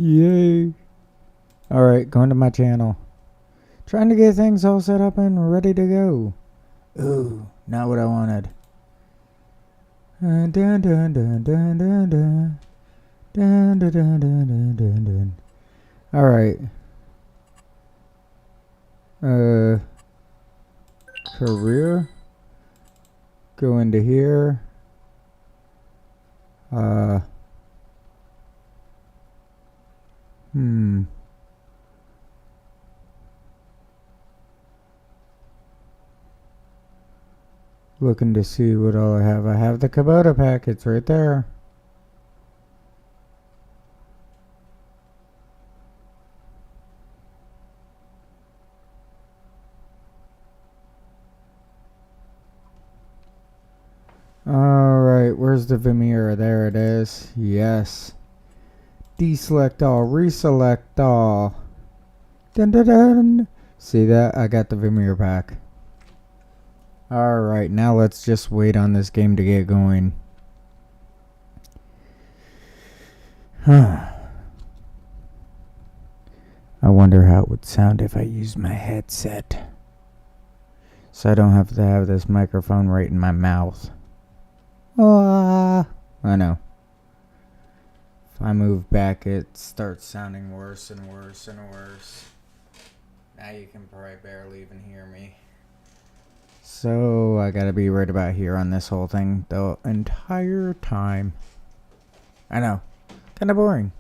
Yay. Alright, going to my channel. Trying to get things all set up and ready to go. Ooh, not what I wanted. Dun dun dun dun dun dun dun. Dun dun dun dun dun dun dun. Alright. Career. Go into here. Looking to see what all I have. I have the Kubota packets right there. Alright, where's the Vimera? There it is. Yes. Deselect all, reselect all. Dun dun dun. See that? I got the Vimera pack. Alright, now let's just wait on this game to get going. I wonder how it would sound if I used my headset. So I don't have to have this microphone right in my mouth. I know. If I move back, it starts sounding worse and worse and worse. Now you can probably barely even hear me. So I gotta be right about here on this whole thing the entire time. I know. Kinda boring.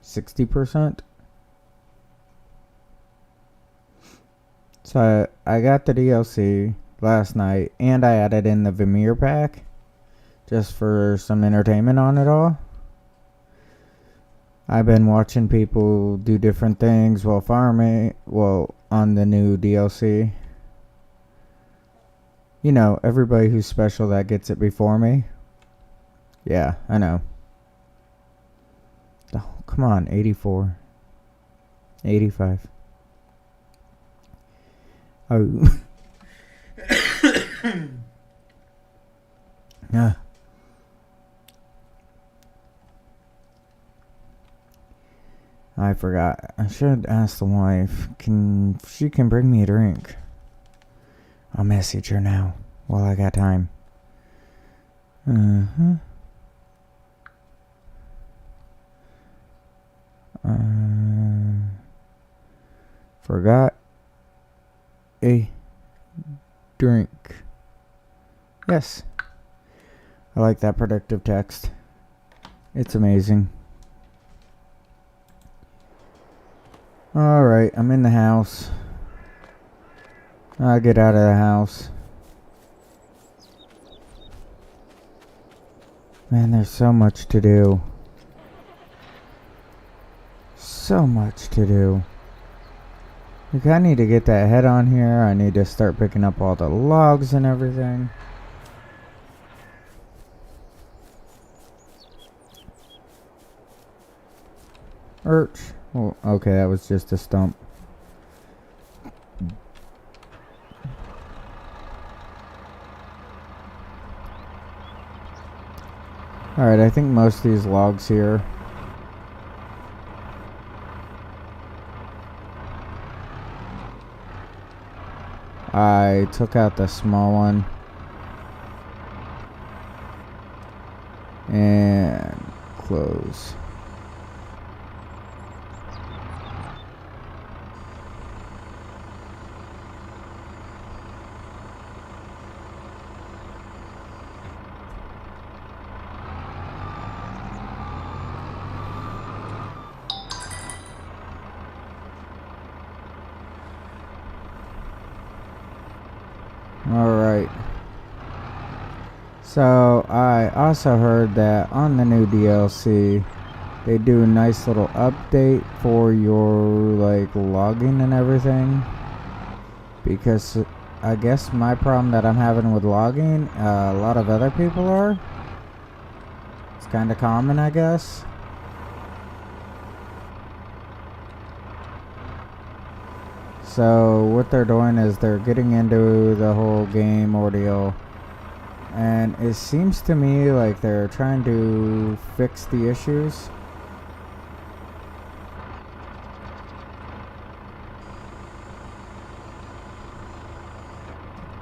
60%. So I got the DLC last night, and I added in the Vimera pack just for some entertainment on it all. I've been watching people do different things while farming, on the new DLC. You know, everybody who's special that gets it before me. Yeah, I know. Oh, come on, 84. 85. Oh. Yeah. I forgot. I should ask the wife. She can bring me a drink. I'll message her now while I got time. Forgot a drink. Yes. I like that predictive text. It's amazing. Alright, I'm in the house. I'll get out of the house. Man, there's so much to do. So much to do. Like, I need to get that head on here. I need to start picking up all the logs and everything. Oh, okay, that was just a stump. Alright, I think most of these logs here. I took out the small one. And close. Alright. So I also heard that on the new DLC they do a nice little update for your logging and everything, because I guess my problem that I'm having with logging, a lot of other people are. It's kind of common, I guess. So what they're doing is they're getting into the whole game ordeal. And it seems to me like they're trying to fix the issues.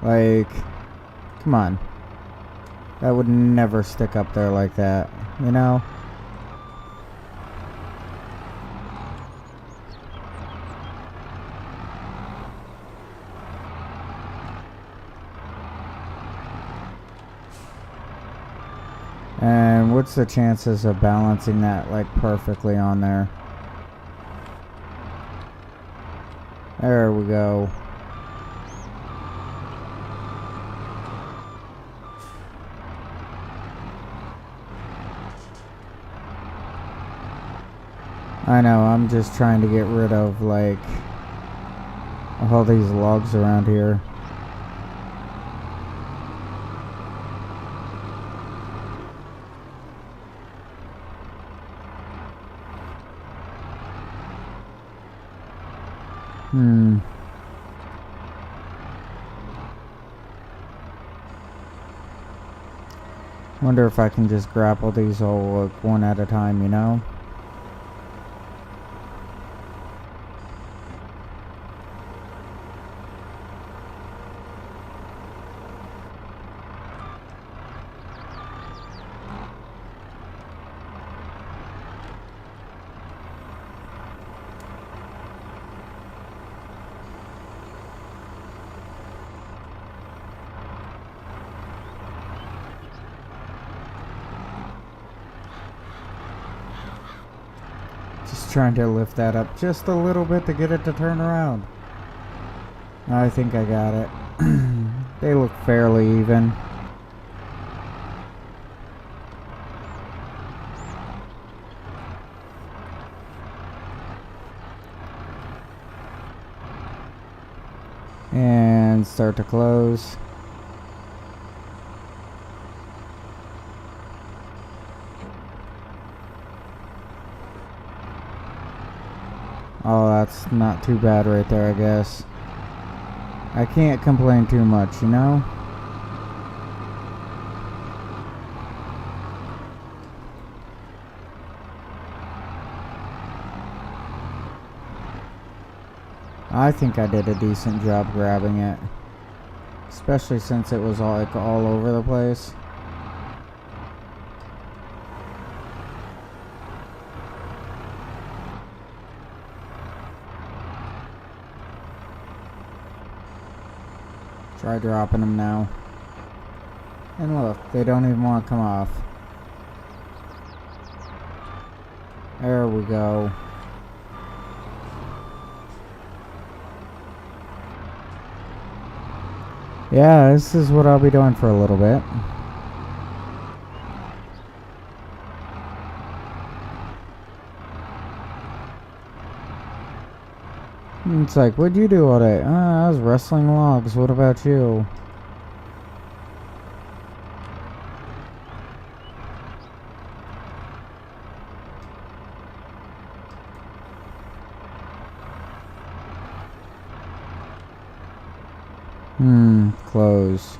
Like, come on. That would never stick up there like that, you know? And what's the chances of balancing that like perfectly on there? There we go. I know, I'm just trying to get rid of like all these logs around here. Wonder if I can just grapple these all like one at a time, you know? Just trying to lift that up just a little bit to get it to turn around. I think I got it. They look fairly even. And start to close. Oh, that's not too bad right there, I guess. I can't complain too much, you know? I think I did a decent job grabbing it. Especially since it was all over the place. Try dropping them now. And look, they don't even want to come off. There we go. Yeah, this is what I'll be doing for a little bit. It's like, what'd you do all day? I was wrestling logs. What about you? Close.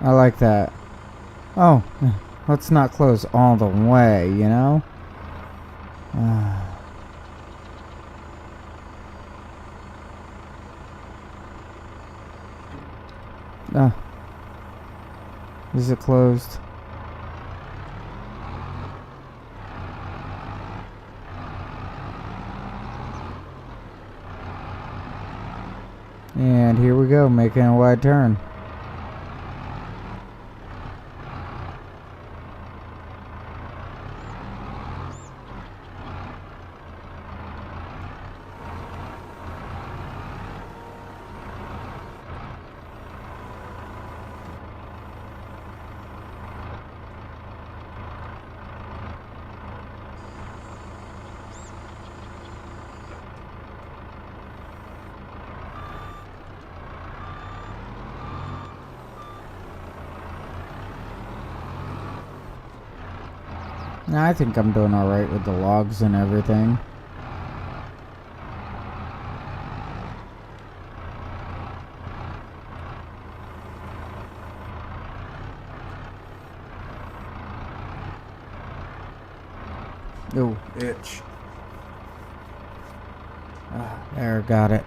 I like that. Oh, let's not close all the way, you know? Is it closed? And here we go, making a wide turn. I think I'm doing alright with the logs and everything. Oh, itch. There, got it.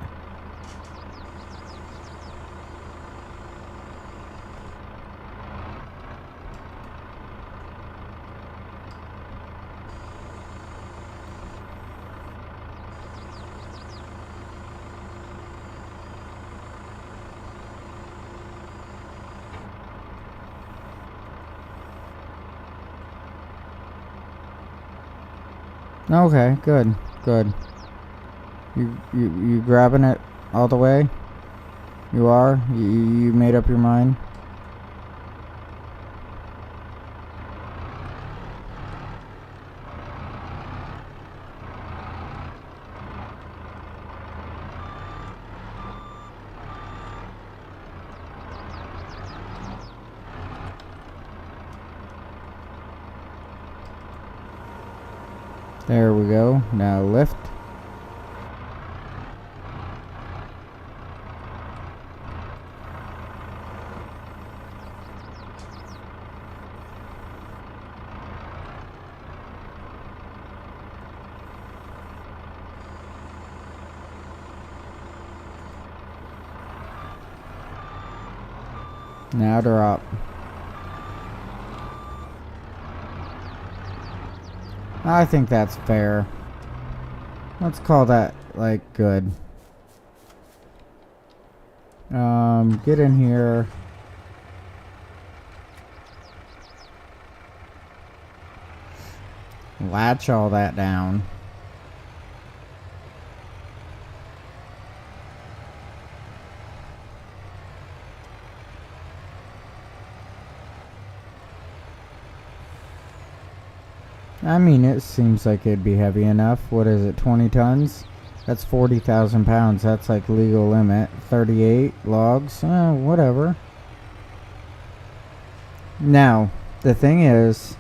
Okay, good, good. You grabbing it all the way? You are? You made up your mind? There we go. Now lift. Now drop. I think that's fair. Let's call that, like, good. Get in here. Latch all that down. I mean, it seems like it'd be heavy enough. What is it, 20 tons? That's 40,000 pounds. That's like legal limit. 38 logs. Whatever. Now, the thing is,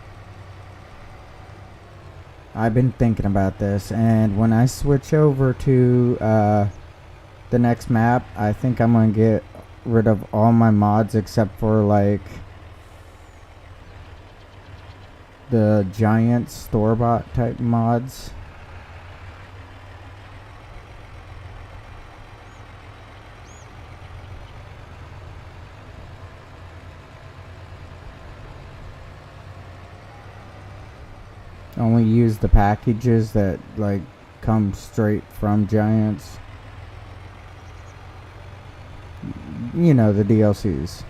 I've been thinking about this, and when I switch over to the next map, I think I'm going to get rid of all my mods except for, like, the giant store-bought type mods. Only use the packages that, like, come straight from Giants. You know, the DLCs.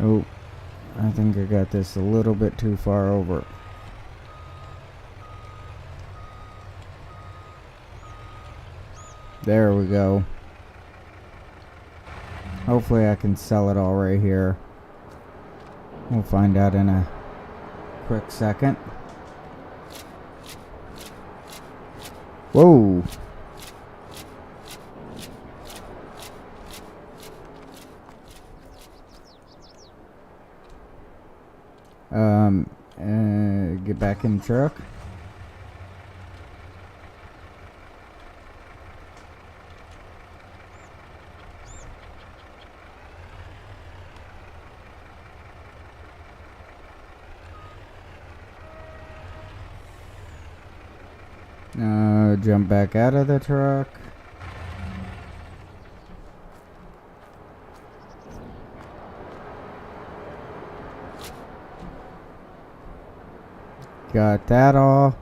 Oh, I think I got this a little bit too far over. There we go. Hopefully I can sell it all right here. We'll find out in a quick second. Whoa. Get back in the truck. Jump back out of the truck. got that all.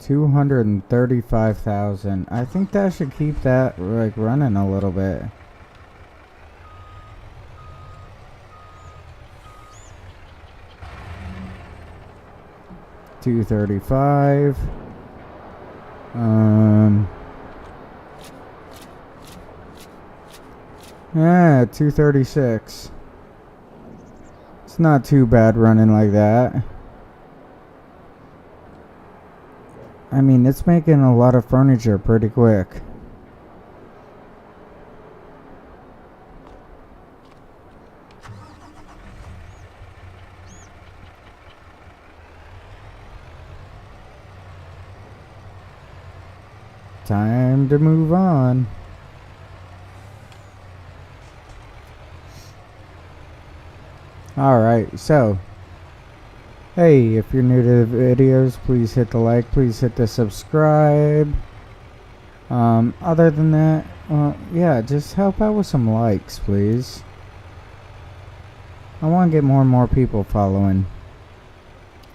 235,000. I think that should keep that like running a little bit. $235. Yeah, 236. It's not too bad running like that. I mean, it's making a lot of furniture pretty quick. Time to move on. Alright, so hey, if you're new to the videos, please hit the like, please hit the subscribe. Other than that, yeah, just help out with some likes, please. I want to get more and more people following.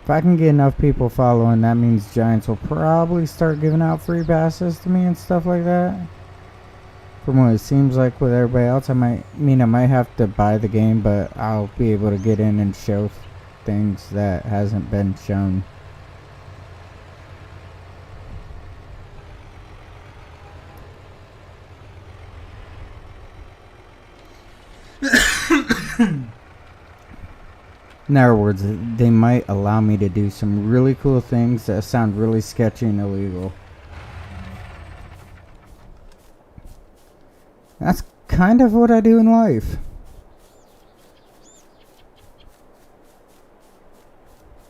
If I can get enough people following, that means Giants will probably start giving out free passes to me and stuff like that. From what it seems like with everybody else, I might have to buy the game, but I'll be able to get in and show things that hasn't been shown. In other words, they might allow me to do some really cool things that sound really sketchy and illegal. That's kind of what I do in life.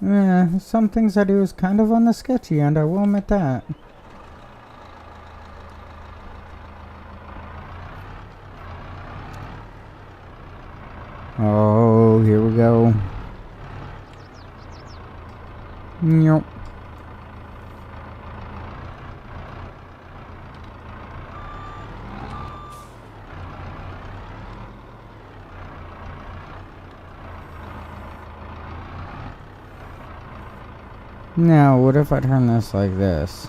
Yeah, some things I do is kind of on the sketchy end, I will admit that. Oh, here we go. Nope. Now, what if I turn this like this?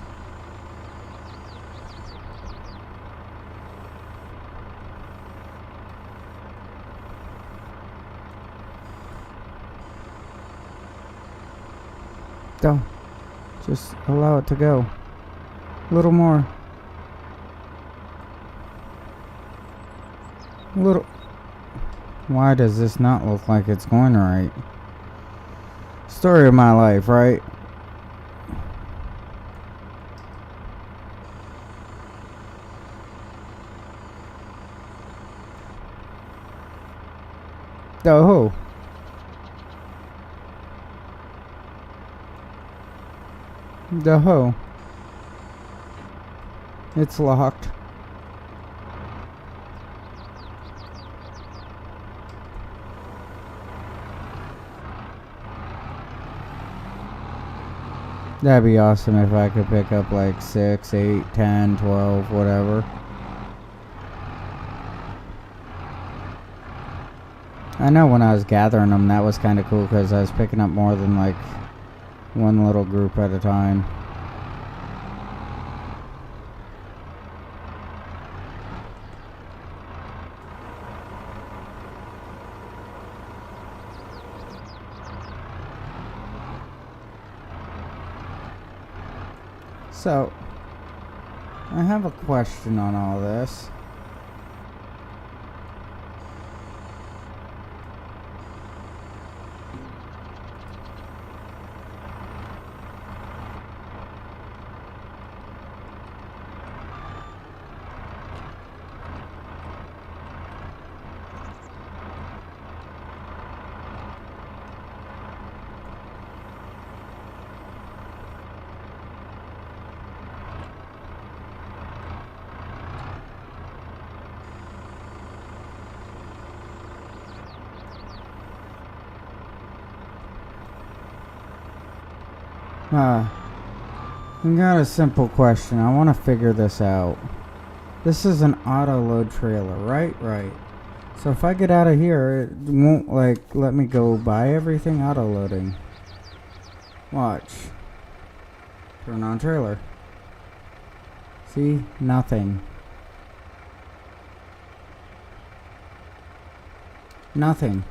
Go. Just allow it to go. A little more. A little. Why does this not look like it's going right? Story of my life, right? Oh. The hoe. It's locked. That'd be awesome if I could pick up like 6, 8, 10, 12, whatever. I know when I was gathering them, that was kind of cool because I was picking up more than like one little group at a time. So, I have a question on all this. I got a simple question. I want to figure this out. This is an auto load trailer, right? Right. So if I get out of here, it won't like let me go buy everything auto loading. Watch. Turn on trailer. See? Nothing. Nothing.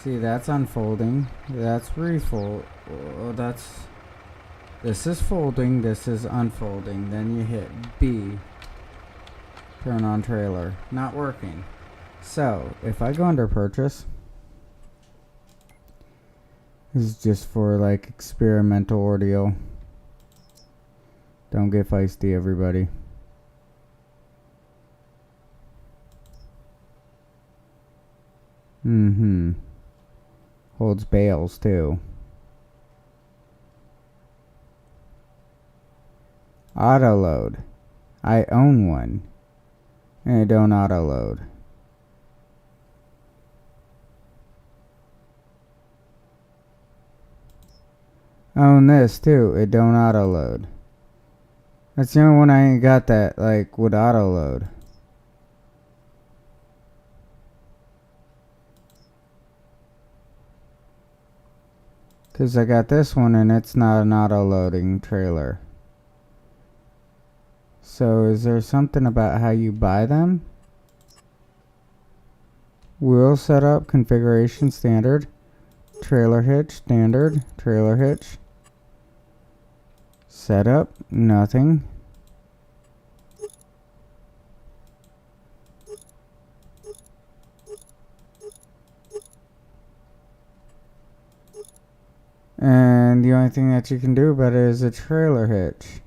See, that's unfolding. That's refold. Oh, this is folding. This is unfolding. Then you hit B. Turn on trailer. Not working. So, if I go under purchase, this is just for like experimental ordeal. Don't get feisty, everybody. Holds bales too. Auto load. I own one. And it don't auto load. Own this too. It don't auto load. That's the only one I ain't got that like would auto load. Cause I got this one and it's not an auto loading trailer. So is there something about how you buy them? Wheel setup, configuration standard, trailer hitch, standard, trailer hitch. Setup, nothing. And the only thing that you can do about it is a trailer hitch.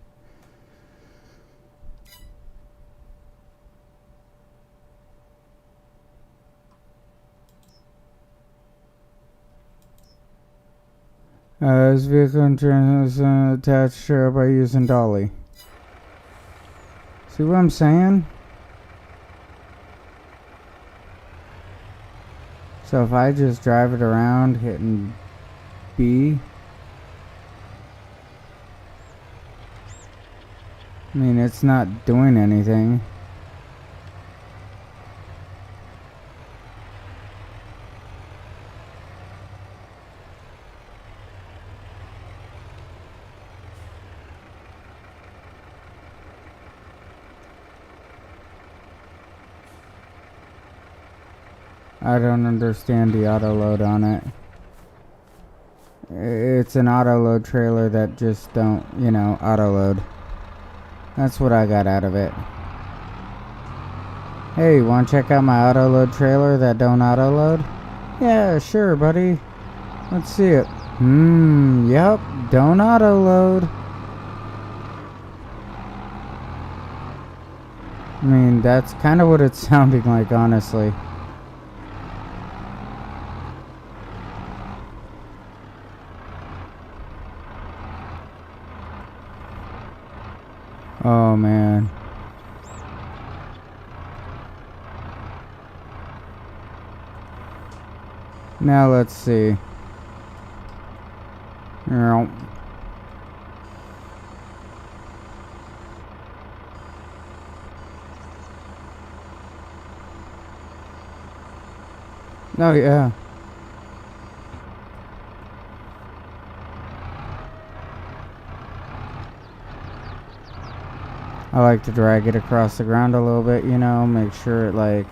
This vehicle is attached to by using dolly. See what I'm saying? So if I just drive it around hitting B, I mean, it's not doing anything. I don't understand the auto load on it. It's an auto load trailer that just don't, auto load. That's what I got out of it. Hey, wanna check out my auto load trailer that don't auto load? Yeah, sure, buddy. Let's see it. Yep, don't auto load. I mean, that's kind of what it's sounding like, honestly. Oh man. Now let's see. Oh yeah. I like to drag it across the ground a little bit, make sure it like,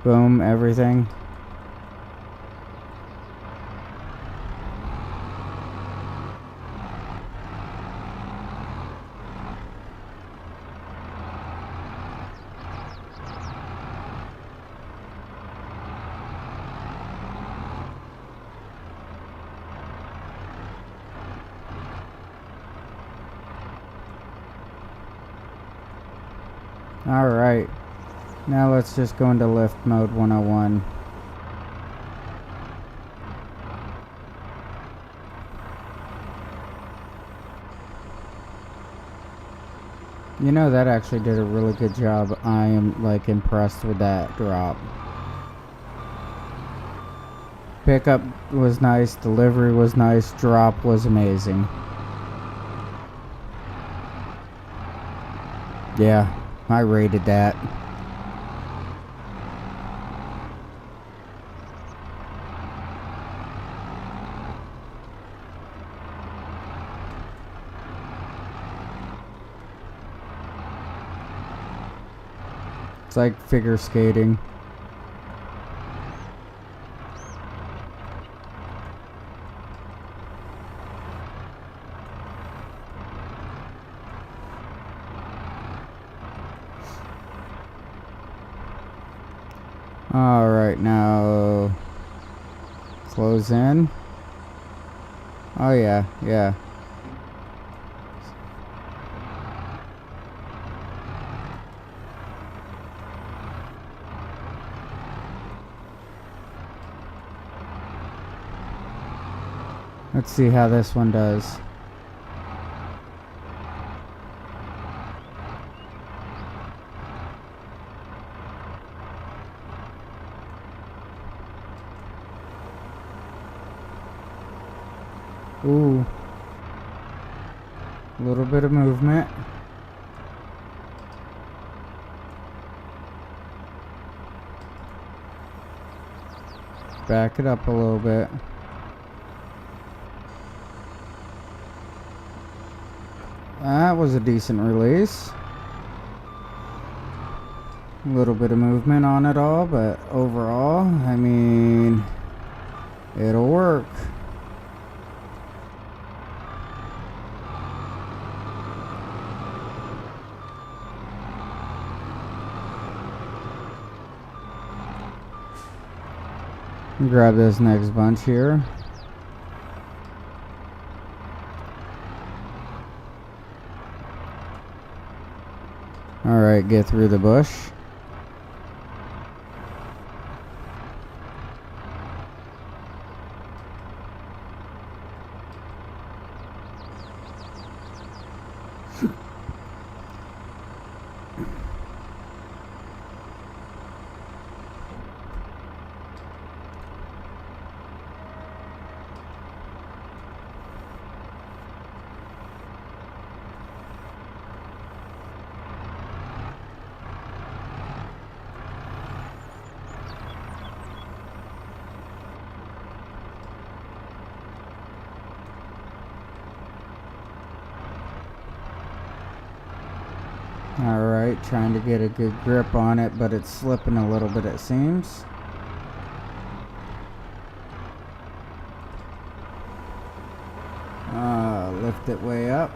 boom, everything. Alright, now let's just go into lift mode 101. That actually did a really good job. I am like impressed with that drop. Pickup was nice, delivery was nice, drop was amazing. Yeah, I rated that. It's like figure skating. Alright, now close in. Oh yeah, yeah. Let's see how this one does. Ooh. A little bit of movement. Back it up a little bit. That was a decent release. A little bit of movement on it all, but overall, I mean, it'll work. Grab this next bunch here. Alright, get through the bush. Alright, trying to get a good grip on it, but it's slipping a little bit, it seems. Lift it way up.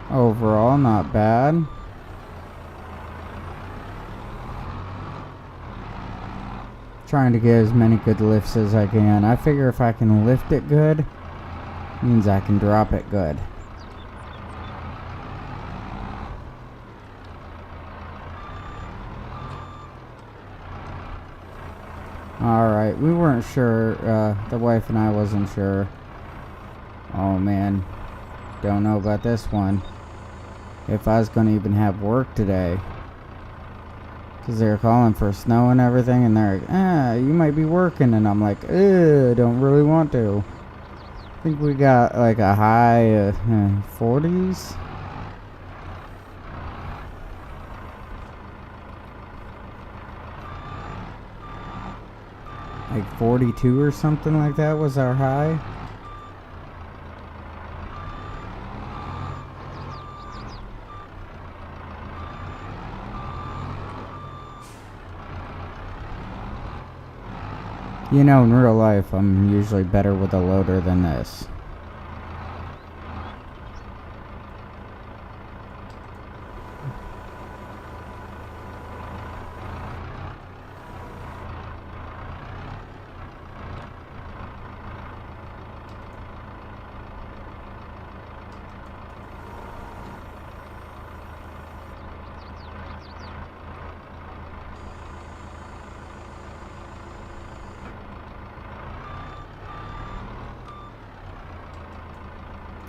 Overall, not bad. Trying to get as many good lifts as I can. I figure if I can lift it good, means I can drop it good. Alright, we weren't sure. The wife and I wasn't sure. Oh man, don't know about this one. If I was going to even have work today. Because they were calling for snow and everything, and they're like, you might be working, and I'm like, don't really want to. I think we got like a high 40s. Like 42 or something like that was our high. You know, in real life, I'm usually better with a loader than this.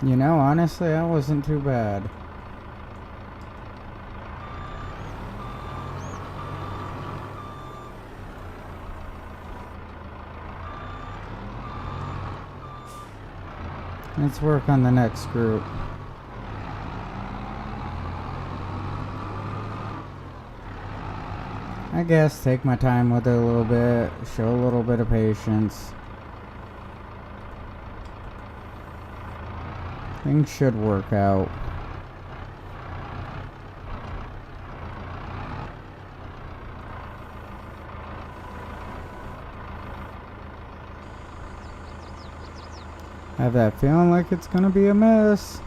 You know, honestly, that wasn't too bad. Let's work on the next group. I guess take my time with it a little bit, show a little bit of patience. Things should work out. I have that feeling like it's gonna be a mess.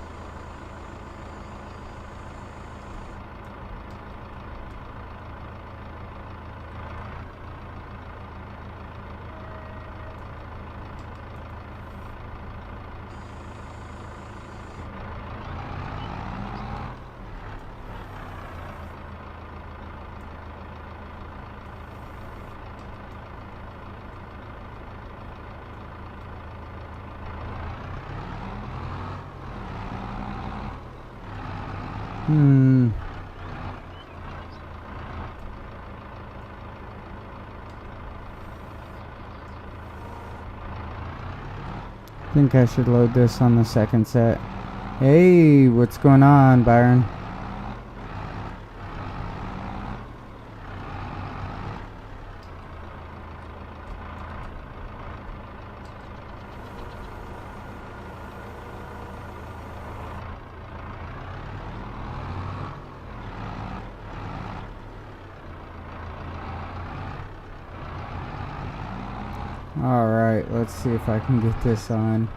I think I should load this on the second set. Hey, what's going on, Byron? Alright, let's see if I can get this on.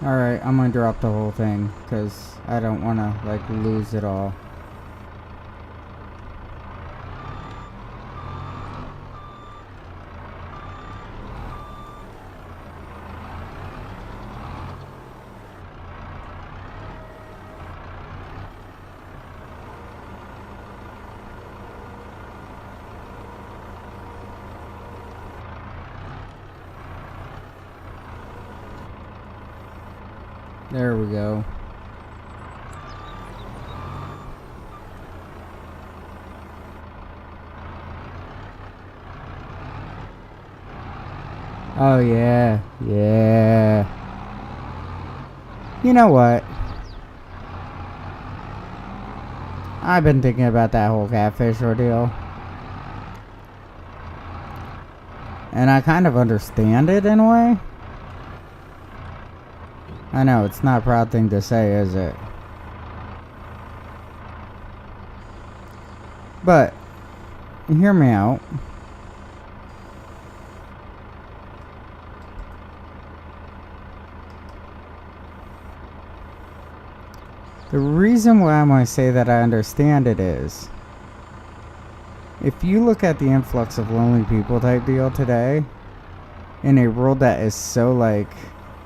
Alright, I'm gonna drop the whole thing because I don't want to like lose it all. There we go. Oh yeah, yeah. You know what? I've been thinking about that whole catfish ordeal. And I kind of understand it in a way. I know, it's not a proud thing to say, is it? But, hear me out. The reason why I'm going to say that I understand it is, if you look at the influx of lonely people type deal today, in a world that is so, like,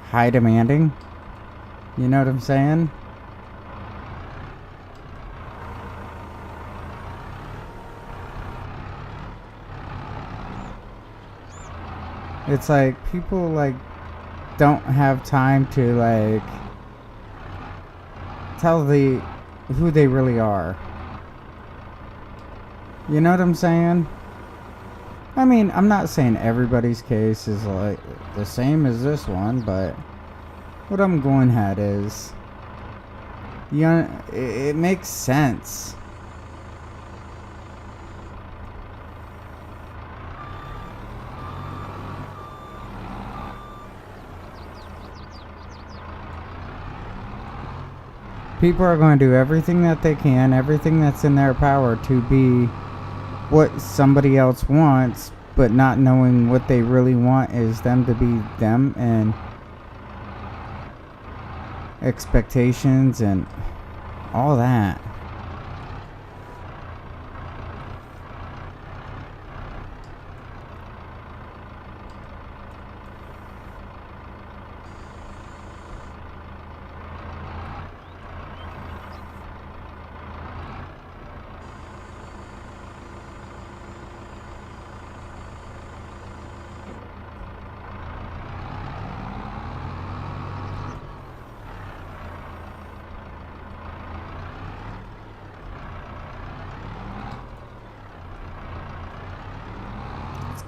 high demanding, you know what I'm saying? It's like people like don't have time to like tell who they really are. You know what I'm saying? I mean, I'm not saying everybody's case is like the same as this one, but what I'm going at is, it makes sense. People are going to do everything that they can, everything that's in their power to be what somebody else wants, but not knowing what they really want is them to be them, and expectations and all that.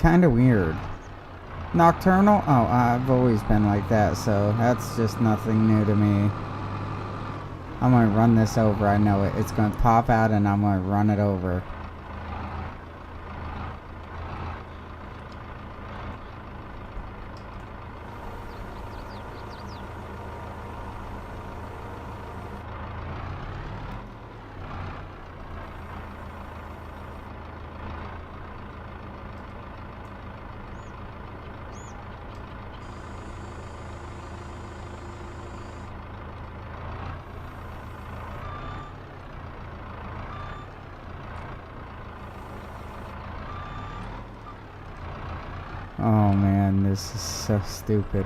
kind of weird. Nocturnal? Oh, I've always been like that, so that's just nothing new to me. I'm gonna run this over, I know it. It's gonna pop out and I'm gonna run it over. Oh man, this is so stupid.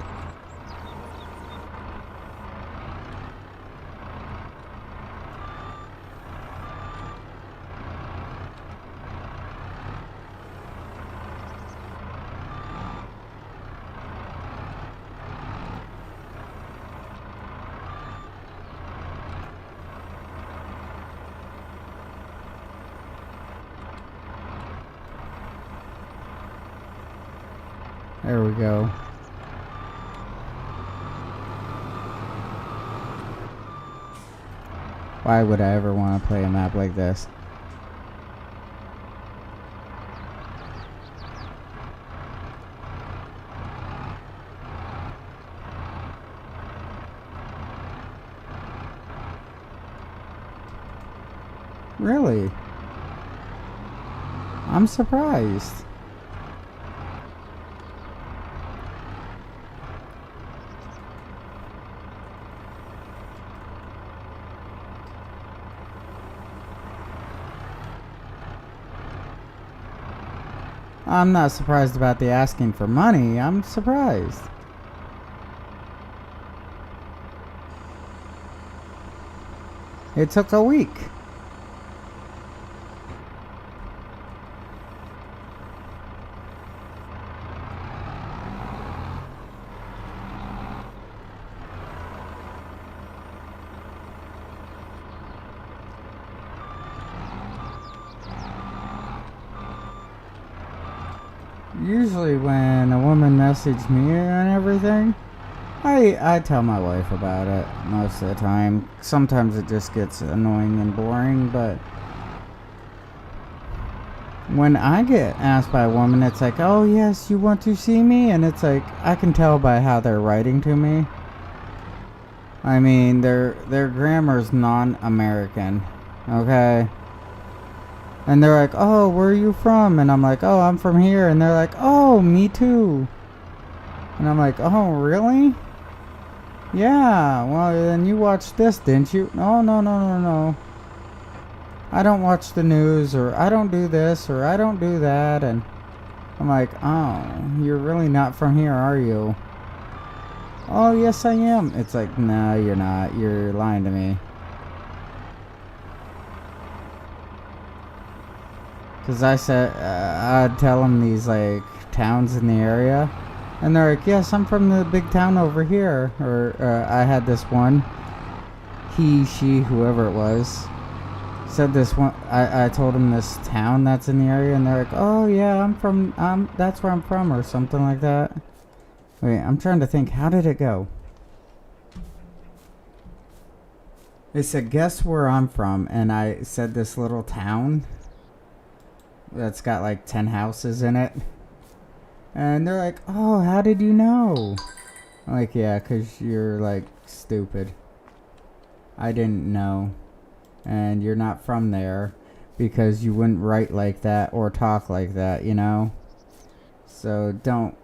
There we go. Why would I ever want to play a map like this? Really? I'm surprised. I'm not surprised about the asking for money. I'm surprised. It took a week. Usually when a woman messages me and everything, I tell my wife about it most of the time. Sometimes it just gets annoying and boring, but when I get asked by a woman, it's like, oh yes, you want to see me? And it's like, I can tell by how they're writing to me. I mean, their grammar's non-American, okay? And they're like, oh, where are you from? And I'm like, oh, I'm from here. And they're like, oh, me too. And I'm like, oh, really? Yeah, well, then you watched this, didn't you? No, no, no, no, no. I don't watch the news, or I don't do this, or I don't do that. And I'm like, oh, you're really not from here, are you? Oh, yes, I am. It's like, no, you're not. You're lying to me. Because I said, I'd tell them these, like, towns in the area. And they're like, yes, I'm from the big town over here. Or I had this one. He, she, whoever it was. Said this one. I told him this town that's in the area. And they're like, oh, yeah, that's where I'm from. Or something like that. Wait, I'm trying to think. How did it go? They said, guess where I'm from. And I said this little town that's got like 10 houses in it. And they're like, oh, how did you know? I'm like, yeah, because you're like stupid. I didn't know. And you're not from there because you wouldn't write like that or talk like that, you know? So don't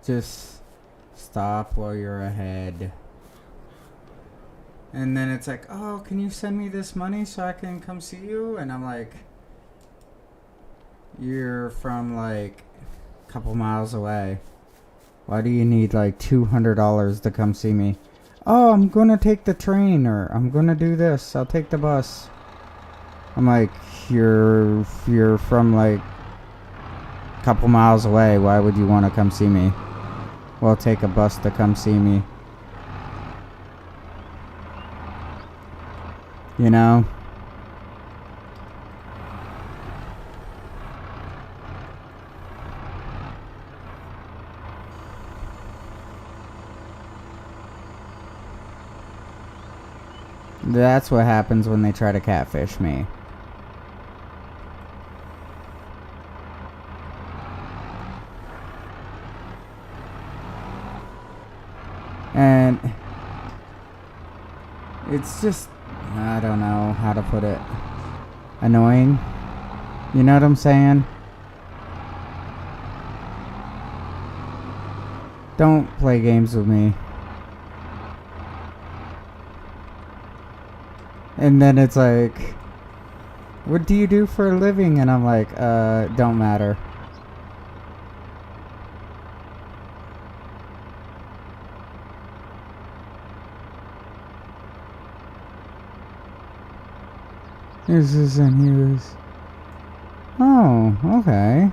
just stop while you're ahead. And then it's like, oh, can you send me this money so I can come see you? And I'm like, you're from like a couple miles away. Why do you need like $200 to come see me? Oh, I'm gonna take the train, or I'm gonna do this. I'll take the bus. I'm like, you're from like a couple miles away. Why would you want to come see me? Well, take a bus to come see me. You know? That's what happens when they try to catfish me. And it's just, I don't know how to put it. Annoying. You know what I'm saying? Don't play games with me. And then it's like, what do you do for a living? And I'm like, don't matter. This isn't yours. Oh, okay.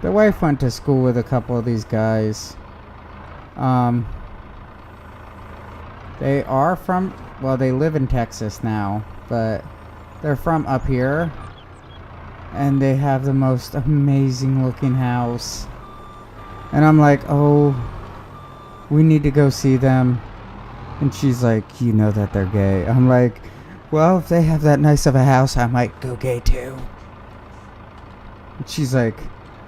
The wife went to school with a couple of these guys. They are from, well, they live in Texas now, but they're from up here. And they have the most amazing looking house. And I'm like, oh, we need to go see them. And she's like, you know that they're gay. I'm like, well, if they have that nice of a house, I might go gay too. And she's like,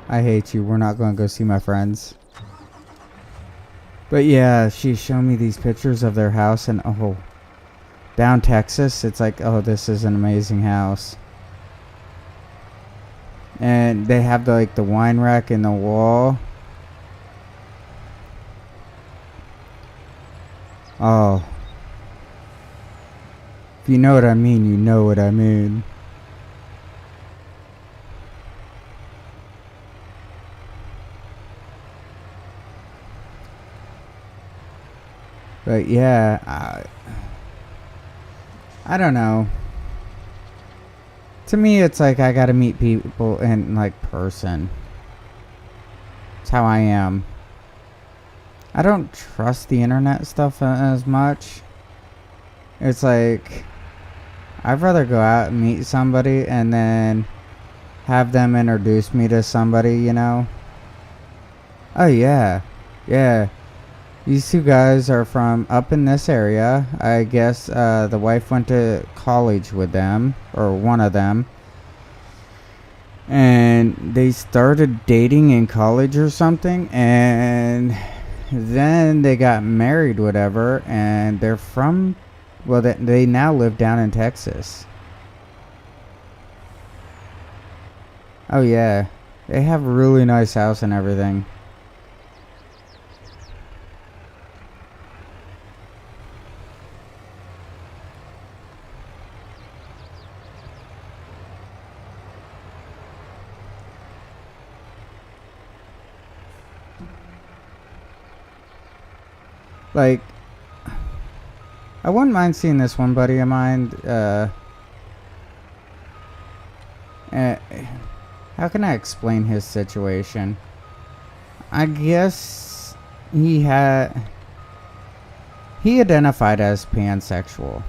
I hate you. We're not going to go see my friends. But yeah, she showed me these pictures of their house, and oh, down Texas, it's like, oh, this is an amazing house. And they have the wine rack in the wall. Oh. If you know what I mean, you know what I mean. But yeah, I don't know. To me, it's like I gotta meet people in person. That's how I am. I don't trust the internet stuff as much. It's like I'd rather go out and meet somebody and then have them introduce me to somebody, you know? Oh yeah. Yeah. These two guys are from up in this area. I guess the wife went to college with them, or one of them. And they started dating in college or something, and then they got married, whatever, and they're from, well, they now live down in Texas. Oh yeah, they have a really nice house and everything. Like, I wouldn't mind seeing this one buddy of mine. How can I explain his situation? I guess he identified as pansexual.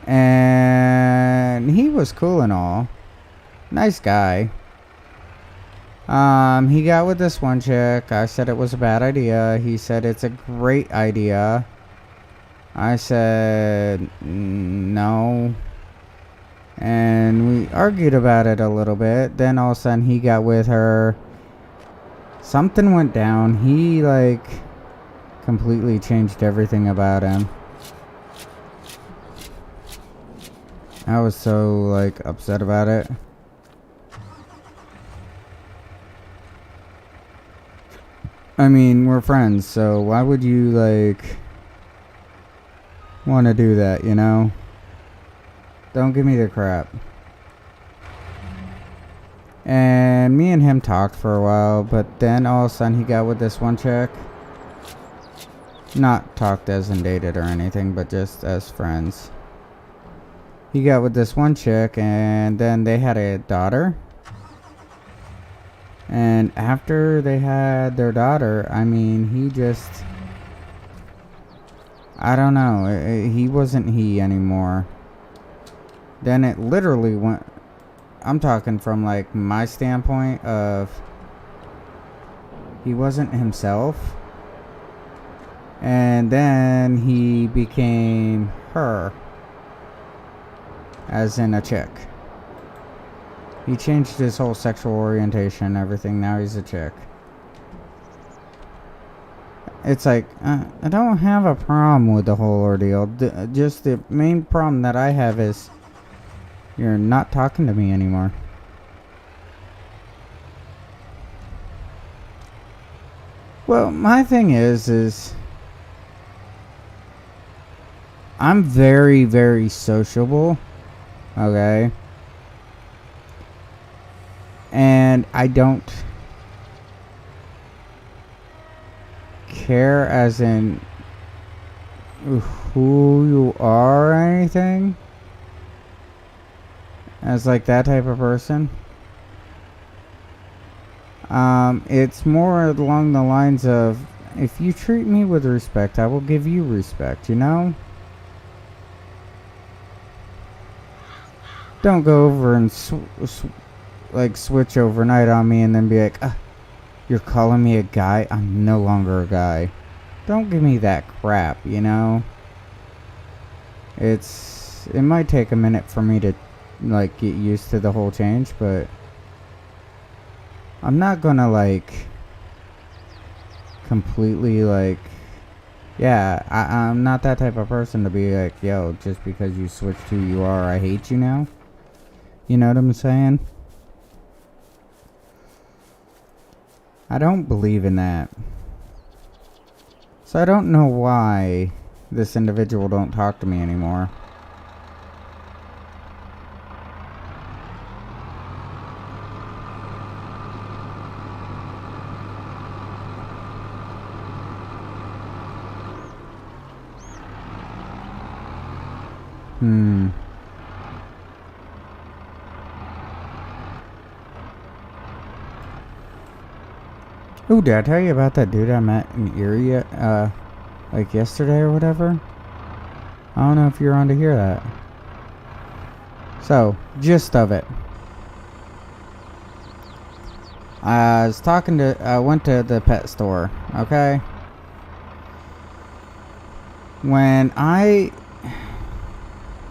And he was cool and all. Nice guy. He got with this one chick. I said it was a bad idea. He said it's a great idea. I said no. And we argued about it a little bit. Then all of a sudden he got with her. Something went down. He completely changed everything about him. I was so upset about it. I mean, we're friends, so why would you want to do that, you know? Don't give me the crap. And me and him talked for a while, but then all of a sudden he got with this one chick. Not talked as in dated or anything, but just as friends. he got with this one chick, and then they had a daughter. And after they had their daughter, I mean, he just, I don't know, he wasn't he anymore. Then it literally went, I'm talking from like my standpoint of, he wasn't himself. And then he became her, as in a chick. He changed his whole sexual orientation and everything. Now he's a chick. It's like, I don't have a problem with the whole ordeal. Just the main problem that I have is you're not talking to me anymore. Well, my thing is I'm very, very sociable. Okay? And I don't care as in who you are or anything. As like that type of person. It's more along the lines of, if you treat me with respect, I will give you respect, you know? Don't go over and switch overnight on me and then be like, you're calling me a guy? I'm no longer a guy. Don't give me that crap, you know? It might take a minute for me to like get used to the whole change, but I'm not gonna like completely like, yeah, I'm not that type of person to be like, yo, just because you switched who you are, I hate you now. You know what I'm saying? I don't believe in that. So I don't know why this individual don't talk to me anymore. Ooh, did I tell you about that dude I met in Erie, like yesterday or whatever? I don't know if you're on to hear that. So, gist of it. I went to the pet store, okay?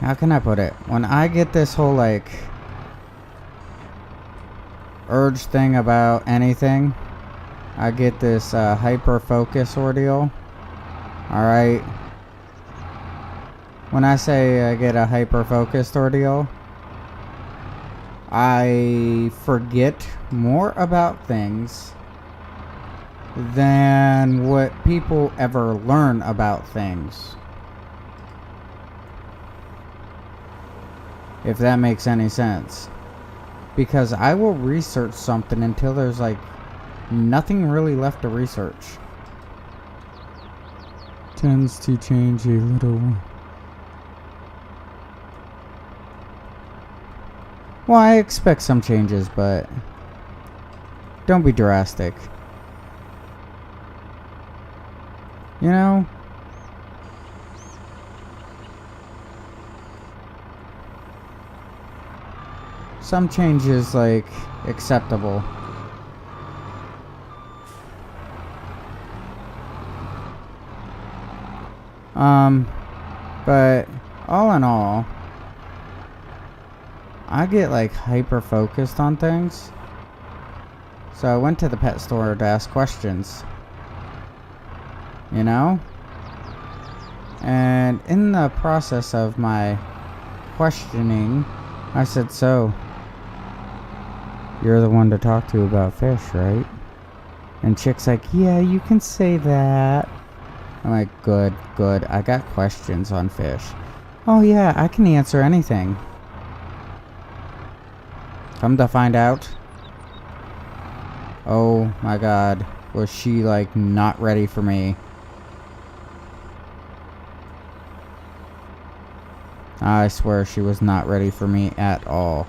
How can I put it? When I get this whole, like, urge thing about anything, I get this hyper focus ordeal. Alright? When I say I get a hyper focused ordeal, I forget more about things than what people ever learn about things. If that makes any sense. Because I will research something until there's like nothing really left to research. Tends to change a little. Well, I expect some changes, but don't be drastic. You know? Some changes, like, acceptable. But all in all, I get like hyper focused on things. So I went to the pet store to ask questions. You know? And in the process of my questioning, I said, so, you're the one to talk to about fish, right? And chick's like, yeah, you can say that. I'm like, good. I got questions on fish. Oh yeah, I can answer anything. Come to find out, oh my god, was she like not ready for me? I swear she was not ready for me at all.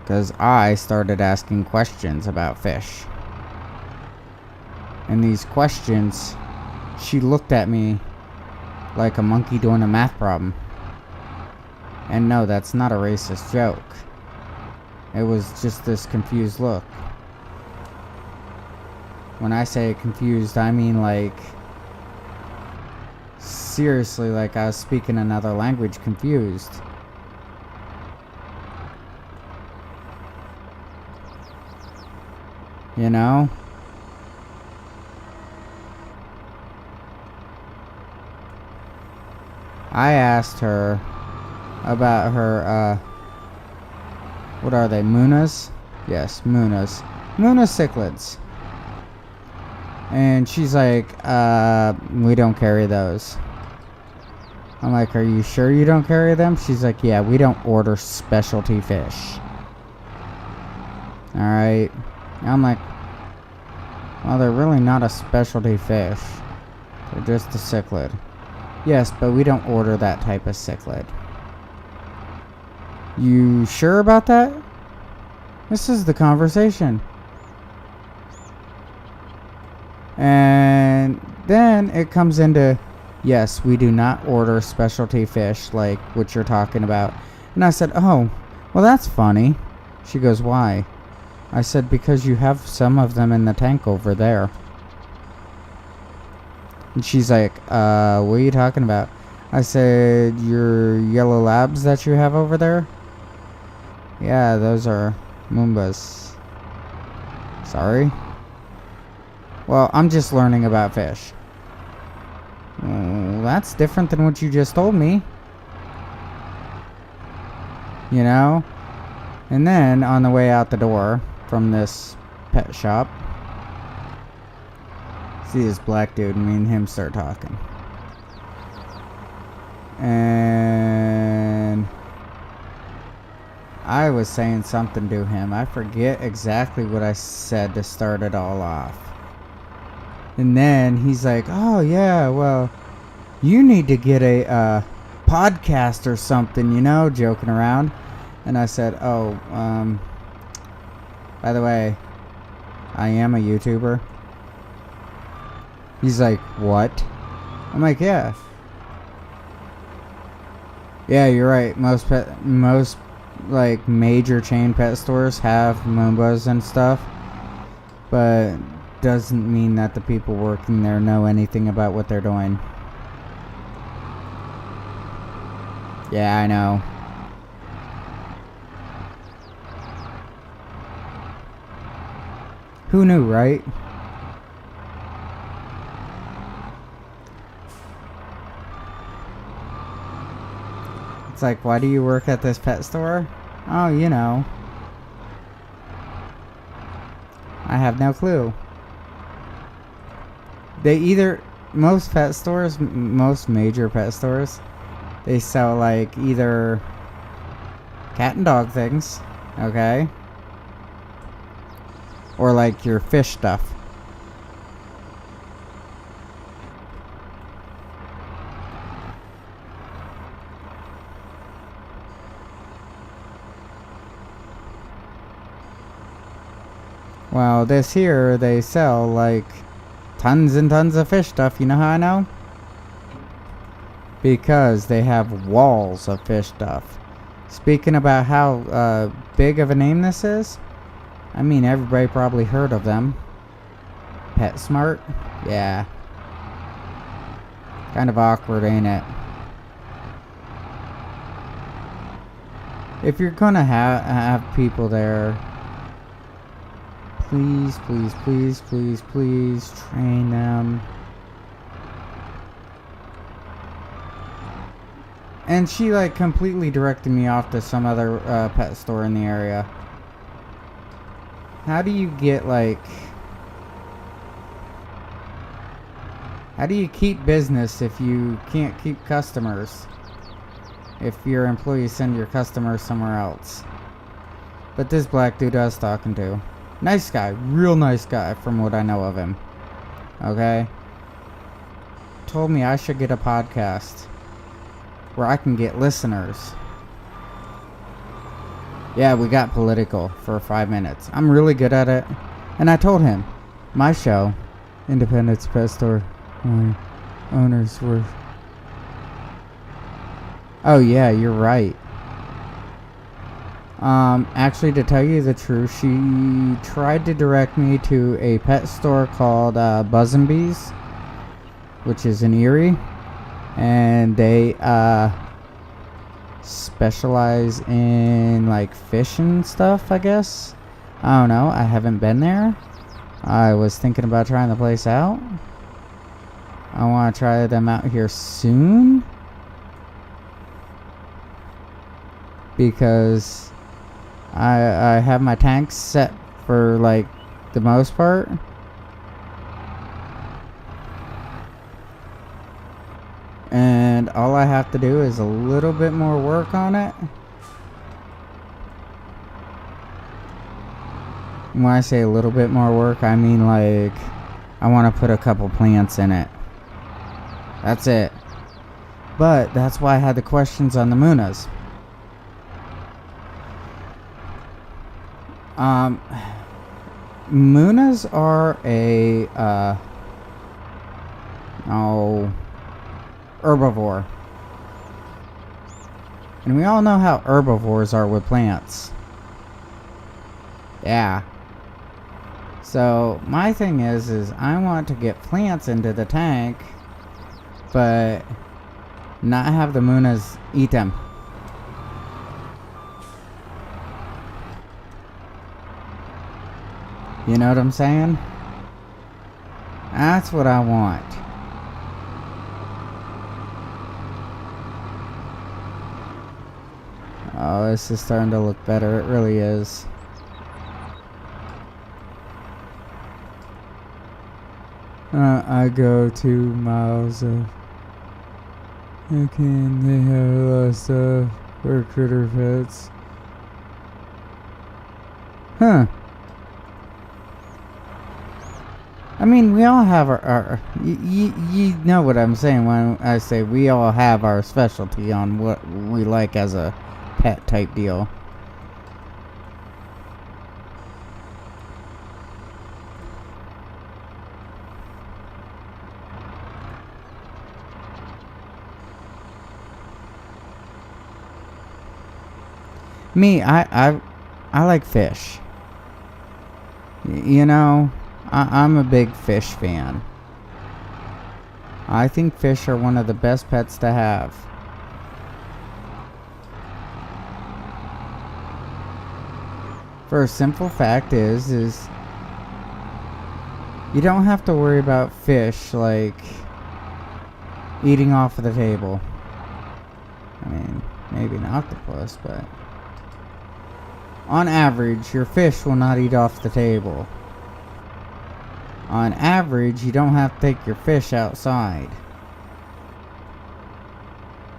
Because I started asking questions about fish. And these questions, she looked at me like a monkey doing a math problem. And no, that's not a racist joke. It was just this confused look. When I say confused, I mean like, seriously, like I was speaking another language confused. You know? I asked her about her, what are they, Munas? Yes, Munas. Muna cichlids. And she's like, we don't carry those. I'm like, are you sure you don't carry them? She's like, yeah, we don't order specialty fish. Alright. I'm like, well, they're really not a specialty fish. They're just a cichlid. Yes, but we don't order that type of cichlid. You sure about that? This is the conversation. And then it comes into, yes, we do not order specialty fish like what you're talking about. And I said, oh, well, that's funny. She goes, why? I said, because you have some of them in the tank over there. And she's like, what are you talking about? I said, your yellow labs that you have over there? Yeah, those are Moombas. Sorry? Well, I'm just learning about fish. That's different than what you just told me. You know? And then, on the way out the door from this pet shop, see this black dude, and me and him start talking. And I was saying something to him. I forget exactly what I said to start it all off. And then he's like, oh yeah, well, you need to get a podcast or something, you know, joking around. And I said, oh, by the way, I am a YouTuber. He's like, what? I'm like, yeah. Yeah, you're right. Most like major chain pet stores have Moombas and stuff, but doesn't mean that the people working there know anything about what they're doing. Yeah, I know. Who knew, right? It's like, why do you work at this pet store? Oh, you know. I have no clue. They either, most pet stores, most major pet stores, they sell like either cat and dog things, okay? Or like your fish stuff. Well, this here, they sell like tons and tons of fish stuff. You know how I know? Because they have walls of fish stuff. Speaking about how big of a name this is, I mean, everybody probably heard of them. PetSmart? Yeah. Kind of awkward, ain't it? If you're gonna have people there, please, please, please, please, please train them. And she like completely directed me off to some other pet store in the area. How do you get like... How do you keep business if you can't keep customers? If your employees send your customers somewhere else. But this black dude I was talking to, nice guy, real nice guy from what I know of him. Okay? told me I should get a podcast where I can get listeners. Yeah, we got political for 5 minutes. I'm really good at it. And I told him, my show, Independence Pet Store owners were... Oh yeah, you're right. Actually, to tell you the truth, she tried to direct me to a pet store called Buzz and Bees, which is in Erie, and they specialize in like fish and stuff, I guess. I don't know, I haven't been there. I was thinking about trying the place out. I want to try them out here soon, because I have my tanks set for like the most part. And all I have to do is a little bit more work on it. When I say a little bit more work, I mean like I want to put a couple plants in it. That's it. But that's why I had the questions on the Munas. Munas are a herbivore. And we all know how herbivores are with plants. Yeah. So my thing is I want to get plants into the tank, but not have the Munas eat them. You know what I'm saying? That's what I want. Oh, this is starting to look better. It really is. I go 2 miles of... Okay, they have a lot of stuff for critter pets. Huh. I mean, we all have our you know what I'm saying when I say we all have our specialty on what we like as a pet type deal. Me, I like fish. You know, I'm a big fish fan. I think fish are one of the best pets to have. For a simple fact is you don't have to worry about fish like eating off of the table. I mean, maybe an octopus, but on average, your fish will not eat off the table. On average, you don't have to take your fish outside.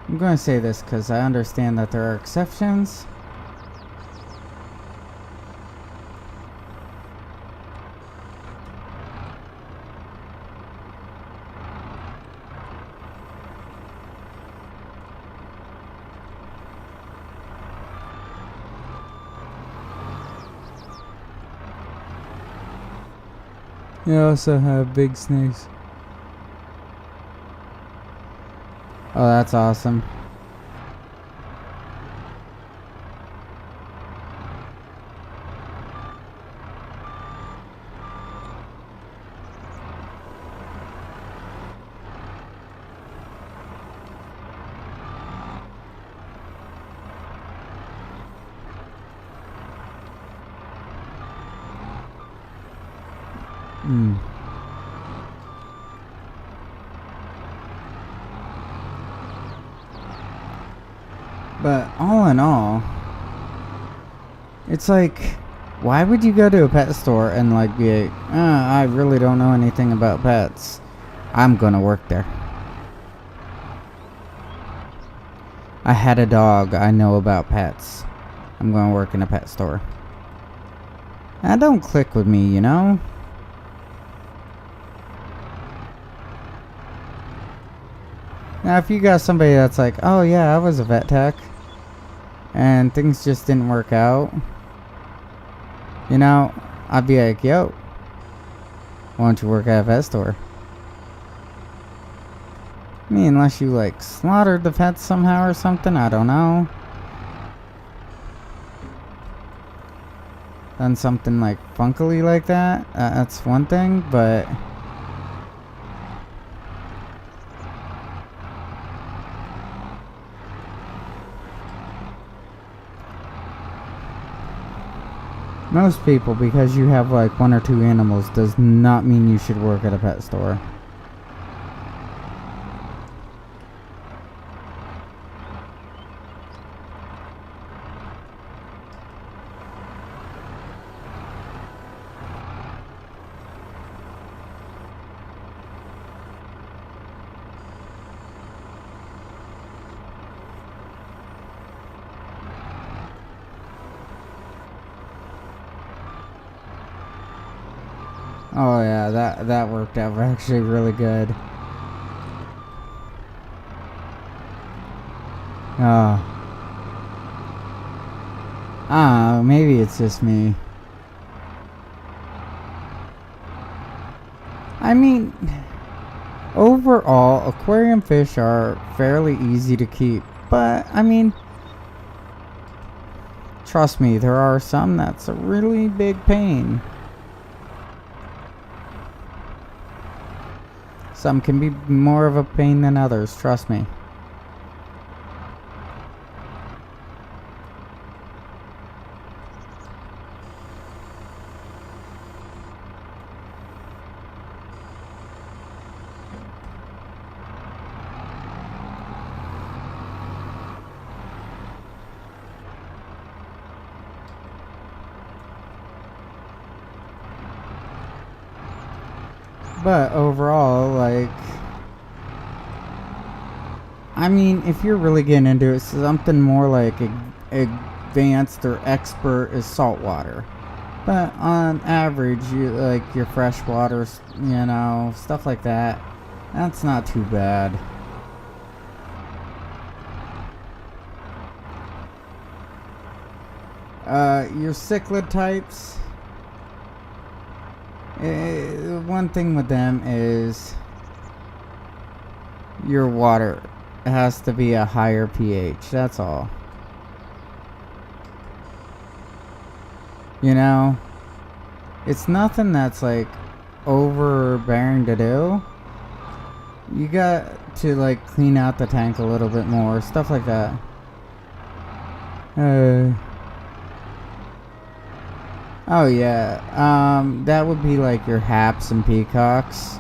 I'm going to say this because I understand that there are exceptions. You also have big snakes. Oh, that's awesome. But all in all, it's like, why would you go to a pet store and like be like, I really don't know anything about pets. I'm gonna work there. I had a dog. I know about pets. I'm gonna work in a pet store. That don't click with me, you know? Now, if you got somebody that's like, oh yeah, I was a vet tech, and things just didn't work out, you know, I'd be like, yo, why don't you work at a vet store? I mean, unless you like slaughtered the pets somehow or something, I don't know. Done something like funkily like that, that's one thing, but most people, because you have like 1 or 2 animals, does not mean you should work at a pet store. Oh yeah, that worked out actually really good. Maybe it's just me. I mean, overall, aquarium fish are fairly easy to keep, but I mean, trust me, there are some that's a really big pain. Some can be more of a pain than others, trust me. But overall, like, I mean, if you're really getting into it, something more like advanced or expert is saltwater. But on average, you like your freshwater, you know, stuff like that. That's not too bad. Your cichlid types. One thing with them is your water has to be a higher pH. That's all. You know, it's nothing that's like overbearing to do. You got to like clean out the tank a little bit more, stuff like that. Oh yeah, that would be like your haps and peacocks.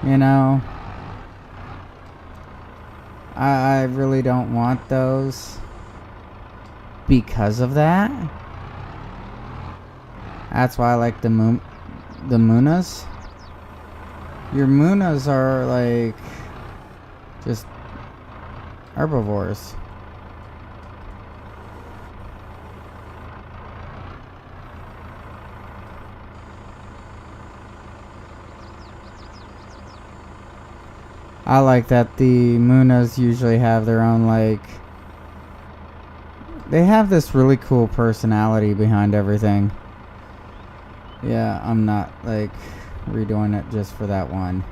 You know, I really don't want those because of that. That's why I like the munas. Your munas are like just herbivores. I like that the munas usually have their own, like, they have this really cool personality behind everything. Yeah, I'm not like redoing it just for that one.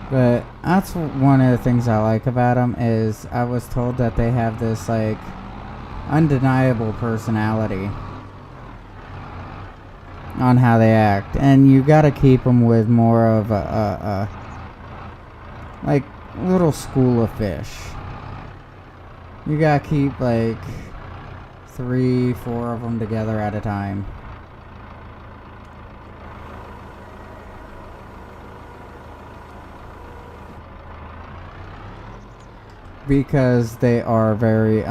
But that's one of the things I like about them, is I was told that they have this like undeniable personality on how they act, and you gotta keep them with more of a like little school of fish. You gotta keep like 3, 4 of them together at a time. Because they are very,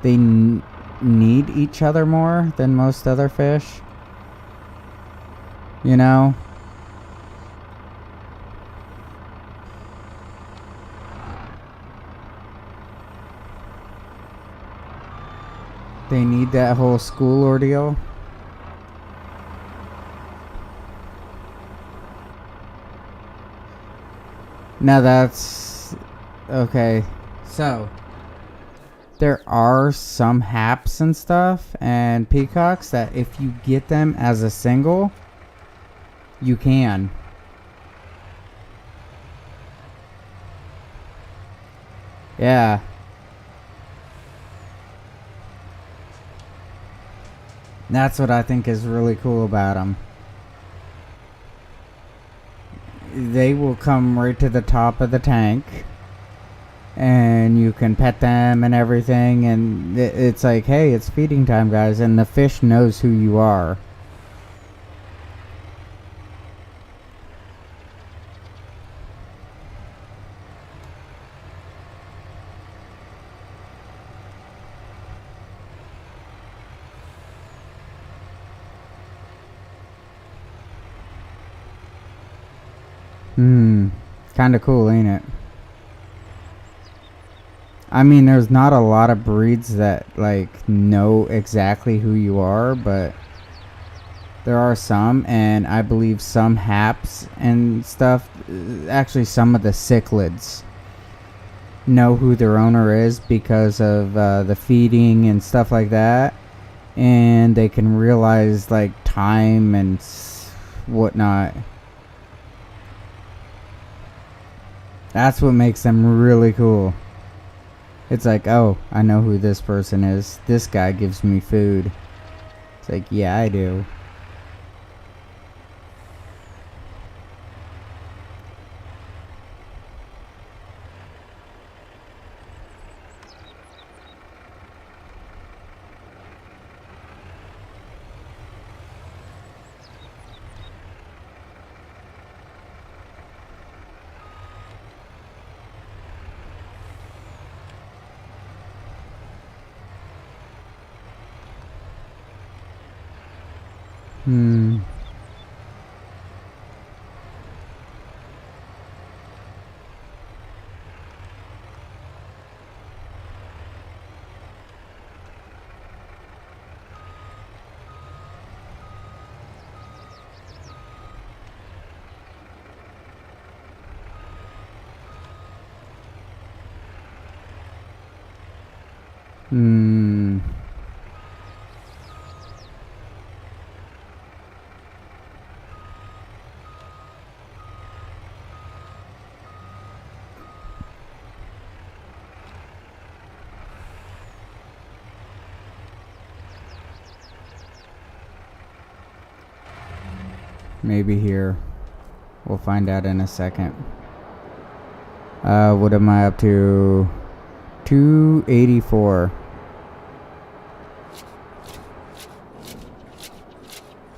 they need each other more than most other fish. You know? They need that whole school ordeal. Now that's okay. So there are some haps and stuff and peacocks that if you get them as a single, you can. Yeah. That's what I think is really cool about them. They will come right to the top of the tank, and you can pet them and everything, and it's like, hey, it's feeding time, guys, and the fish knows who you are. Kinda cool, ain't it? I mean, there's not a lot of breeds that, like, know exactly who you are, but there are some, and I believe some haps and stuff, actually some of the cichlids know who their owner is because of the feeding and stuff like that, and they can realize, like, time and whatnot. That's what makes them really cool. It's like, oh, I know who this person is. This guy gives me food. It's like, yeah, I do. Maybe here. We'll find out in a second. What am I up to? 284.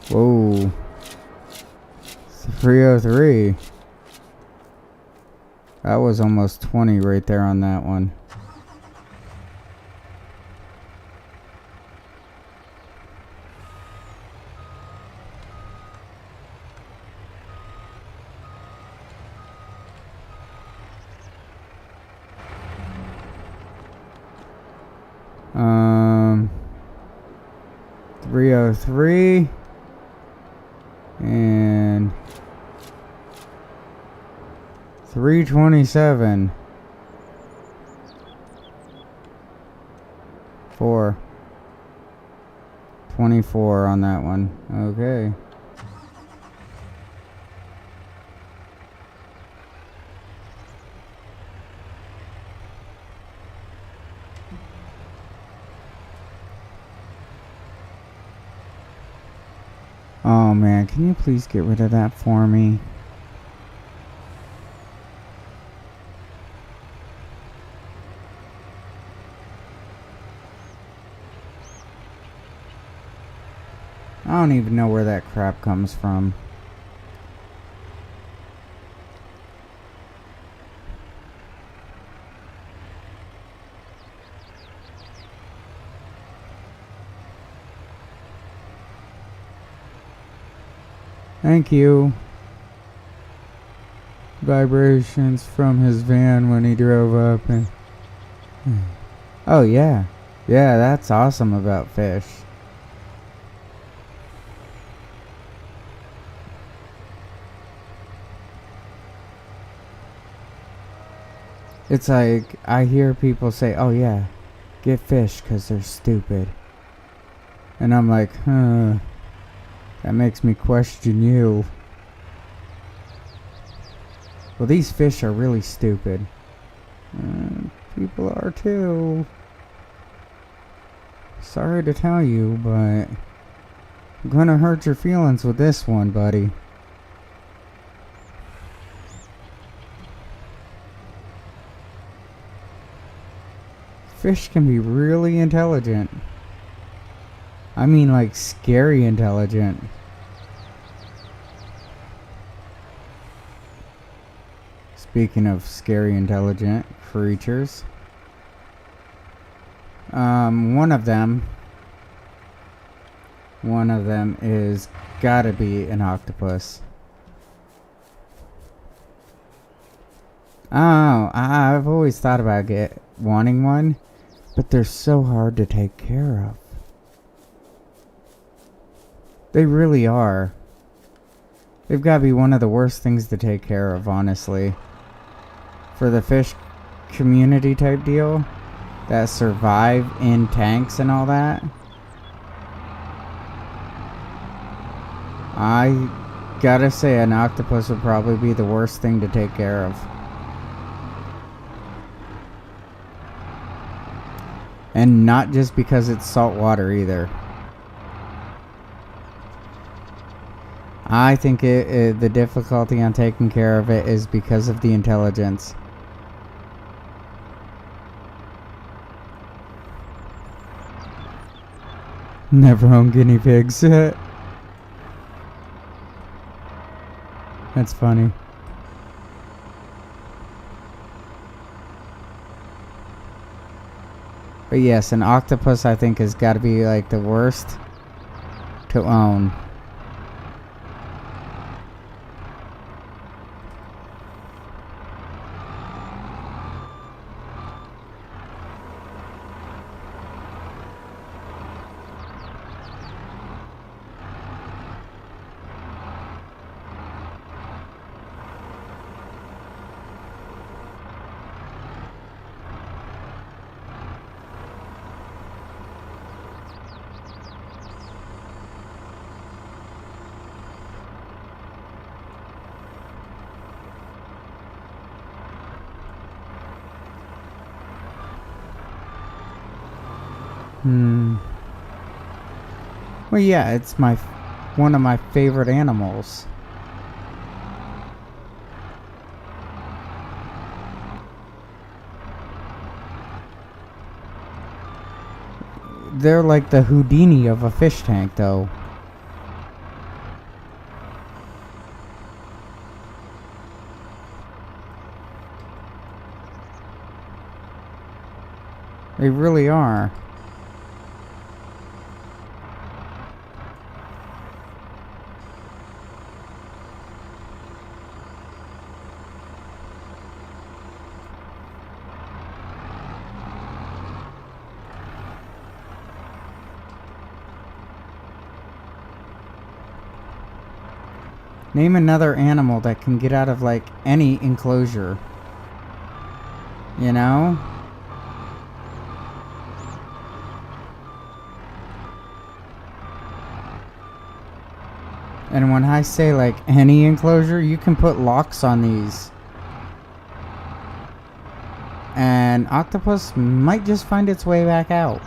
Whoa. 303. That was almost 20 right there on that one. Um, 303 and 327. 24 on that one. Okay. Oh man, can you please get rid of that for me? I don't even know where that crap comes from. Thank you. Vibrations from his van when he drove up and... Oh yeah. Yeah, that's awesome about fish. It's like, I hear people say, oh yeah, get fish because they're stupid. And I'm like, huh, that makes me question you. Well, these fish are really stupid. People are too. Sorry to tell you, but I'm gonna hurt your feelings with this one, buddy. Fish can be really intelligent. I mean, like, scary intelligent. Speaking of scary intelligent creatures, one of them is gotta be an octopus. Oh, I've always thought about wanting one, but they're so hard to take care of. They really are. They've got to be one of the worst things to take care of, honestly. For the fish community type deal that survive in tanks and all that, I gotta say an octopus would probably be the worst thing to take care of. And not just because it's salt water either. I think the difficulty on taking care of it is because of the intelligence. Never own guinea pigs. That's funny. But yes, an octopus I think has got to be like the worst to own. Well, yeah, it's one of my favorite animals. They're like the Houdini of a fish tank, though. They really are. Name another animal that can get out of, like, any enclosure. You know? And when I say, like, any enclosure, you can put locks on these. And octopus might just find its way back out.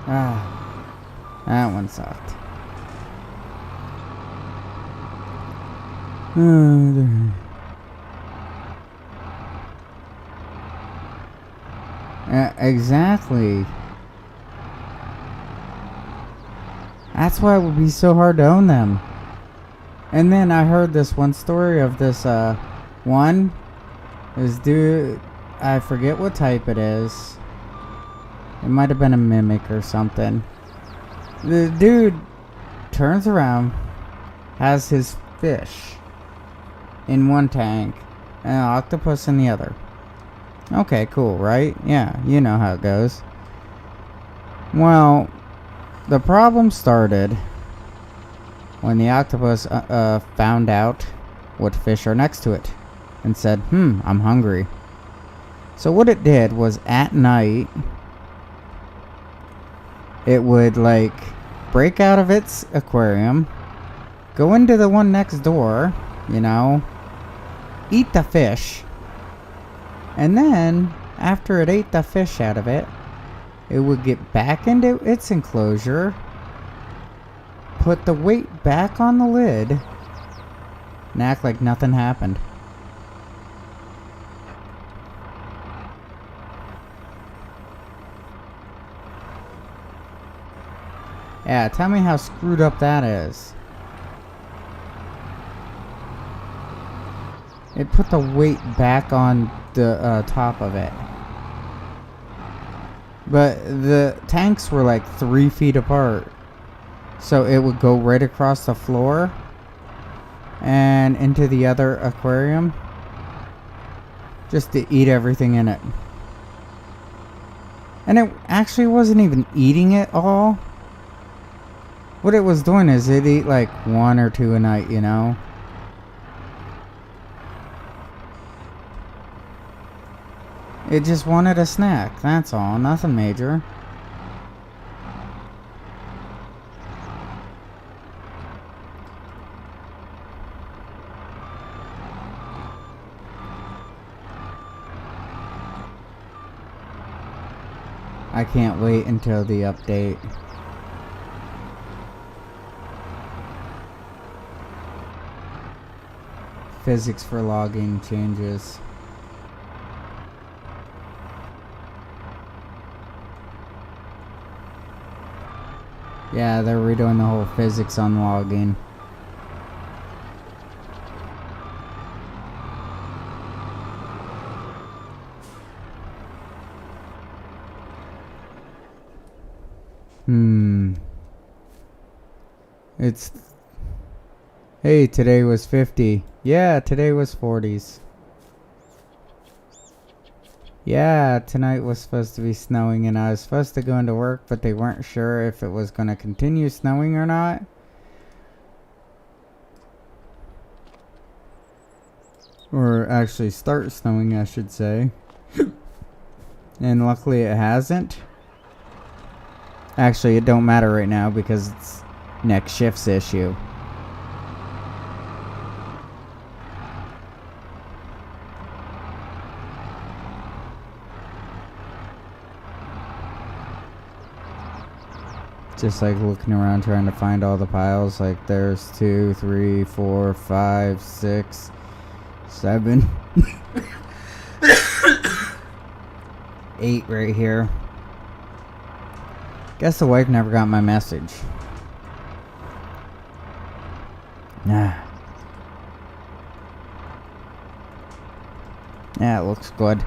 Ah, that one sucked. Exactly. That's why it would be so hard to own them. And then I heard this one story of this this dude, I forget what type it is. It might have been a mimic or something. The dude turns around, has his fish in one tank and an octopus in the other. Okay, cool, right? Yeah, you know how it goes. Well, the problem started when the octopus found out what fish are next to it and said, I'm hungry. So what it did was at night, it would like break out of its aquarium, go into the one next door, you know, eat the fish, and then after it ate the fish out of it, it would get back into its enclosure, put the weight back on the lid, and act like nothing happened. Yeah, tell me how screwed up that is. It put the weight back on the top of it. But the tanks were like 3 feet apart. So it would go right across the floor and into the other aquarium just to eat everything in it. And it actually wasn't even eating it all. What it was doing is it'd eat like 1 or 2 a night, you know. It just wanted a snack, that's all, nothing major. I can't wait until the update. Physics for logging changes. Yeah, they're redoing the whole physics on logging. It's... Hey, today was 50. Yeah, today was 40s. Yeah, tonight was supposed to be snowing and I was supposed to go into work, but they weren't sure if it was going to continue snowing or not. Or actually start snowing, I should say. And luckily it hasn't. Actually, it don't matter right now because it's next shift's issue. Just like looking around trying to find all the piles. Like there's 2, 3, 4, 5, 6, 7, 8 right here. Guess the wife never got my message. Nah. Yeah, it looks good.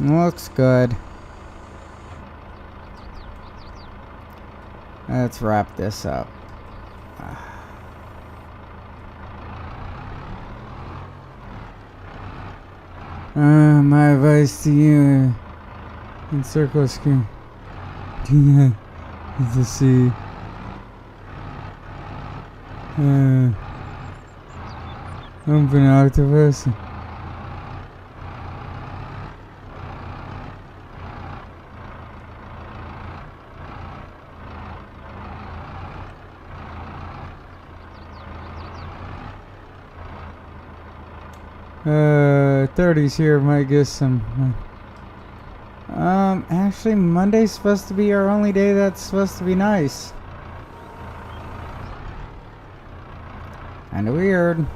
Looks good. Let's wrap this up. My advice to you in circle screen is to see open octopus. 30s here might get some. Actually, Monday's supposed to be our only day that's supposed to be nice. Kinda weird.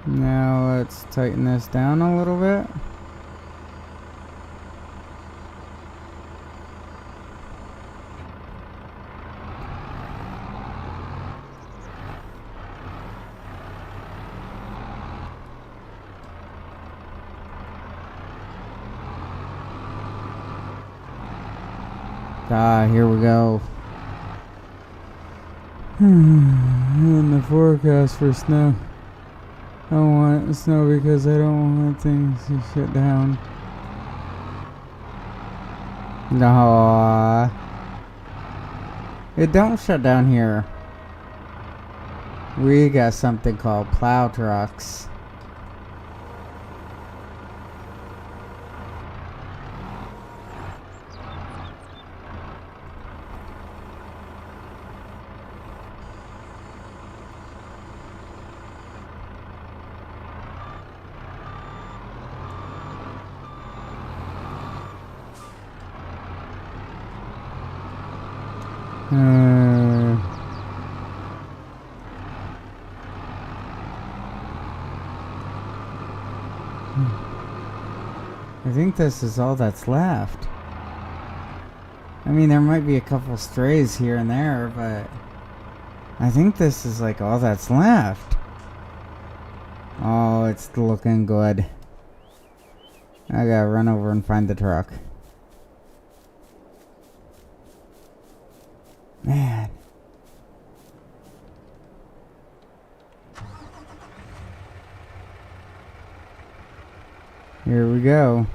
Now let's tighten this down a little bit. Here we go. In the forecast for snow. I don't want snow because I don't want things to shut down. No, it don't shut down here. We got something called plow trucks. I think this is all that's left. I mean, there might be a couple strays here and there, but I think this is like all that's left. Oh, it's looking good. I gotta run over and find the truck. Man. Here we go.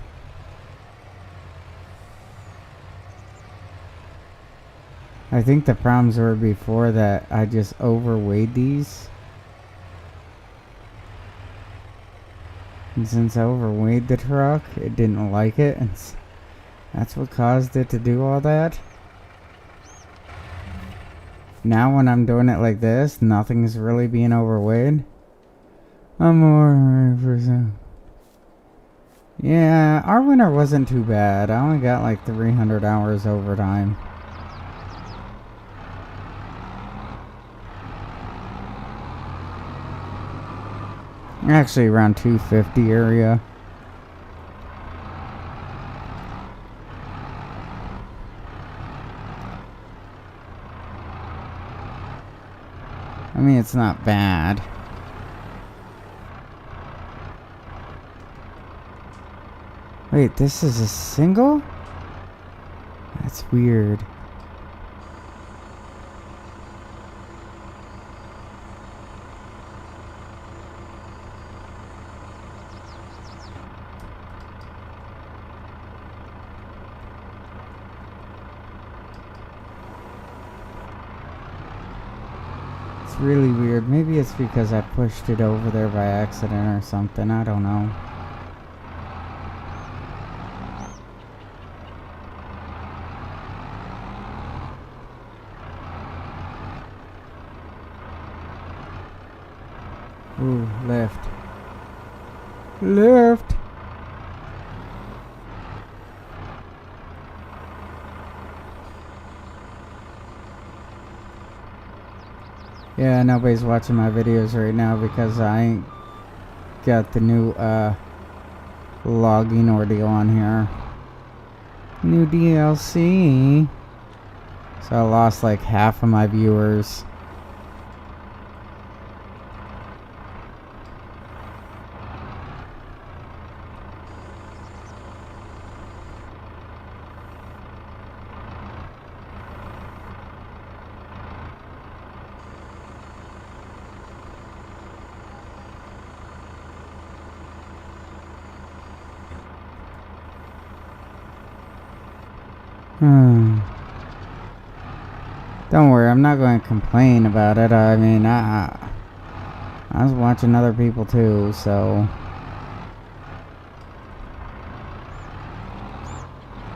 I think the problems were before that I just overweighed these. And since I overweighed the truck, it didn't like it, and that's what caused it to do all that. Now when I'm doing it like this, nothing's really being overweighed. I'm more percent. Yeah, our winter wasn't too bad. I only got like 300 hours overtime. Actually around 250 area. I mean, it's not bad. Wait, this is a single? That's weird. It's really weird. Maybe it's because I pushed it over there by accident or something. I don't know. Ooh, left. Left. Yeah, nobody's watching my videos right now because I ain't got the new logging ordeal on here. New DLC. So I lost like half of my viewers. Don't worry, I'm not going to complain about it. I mean, I was watching other people too, so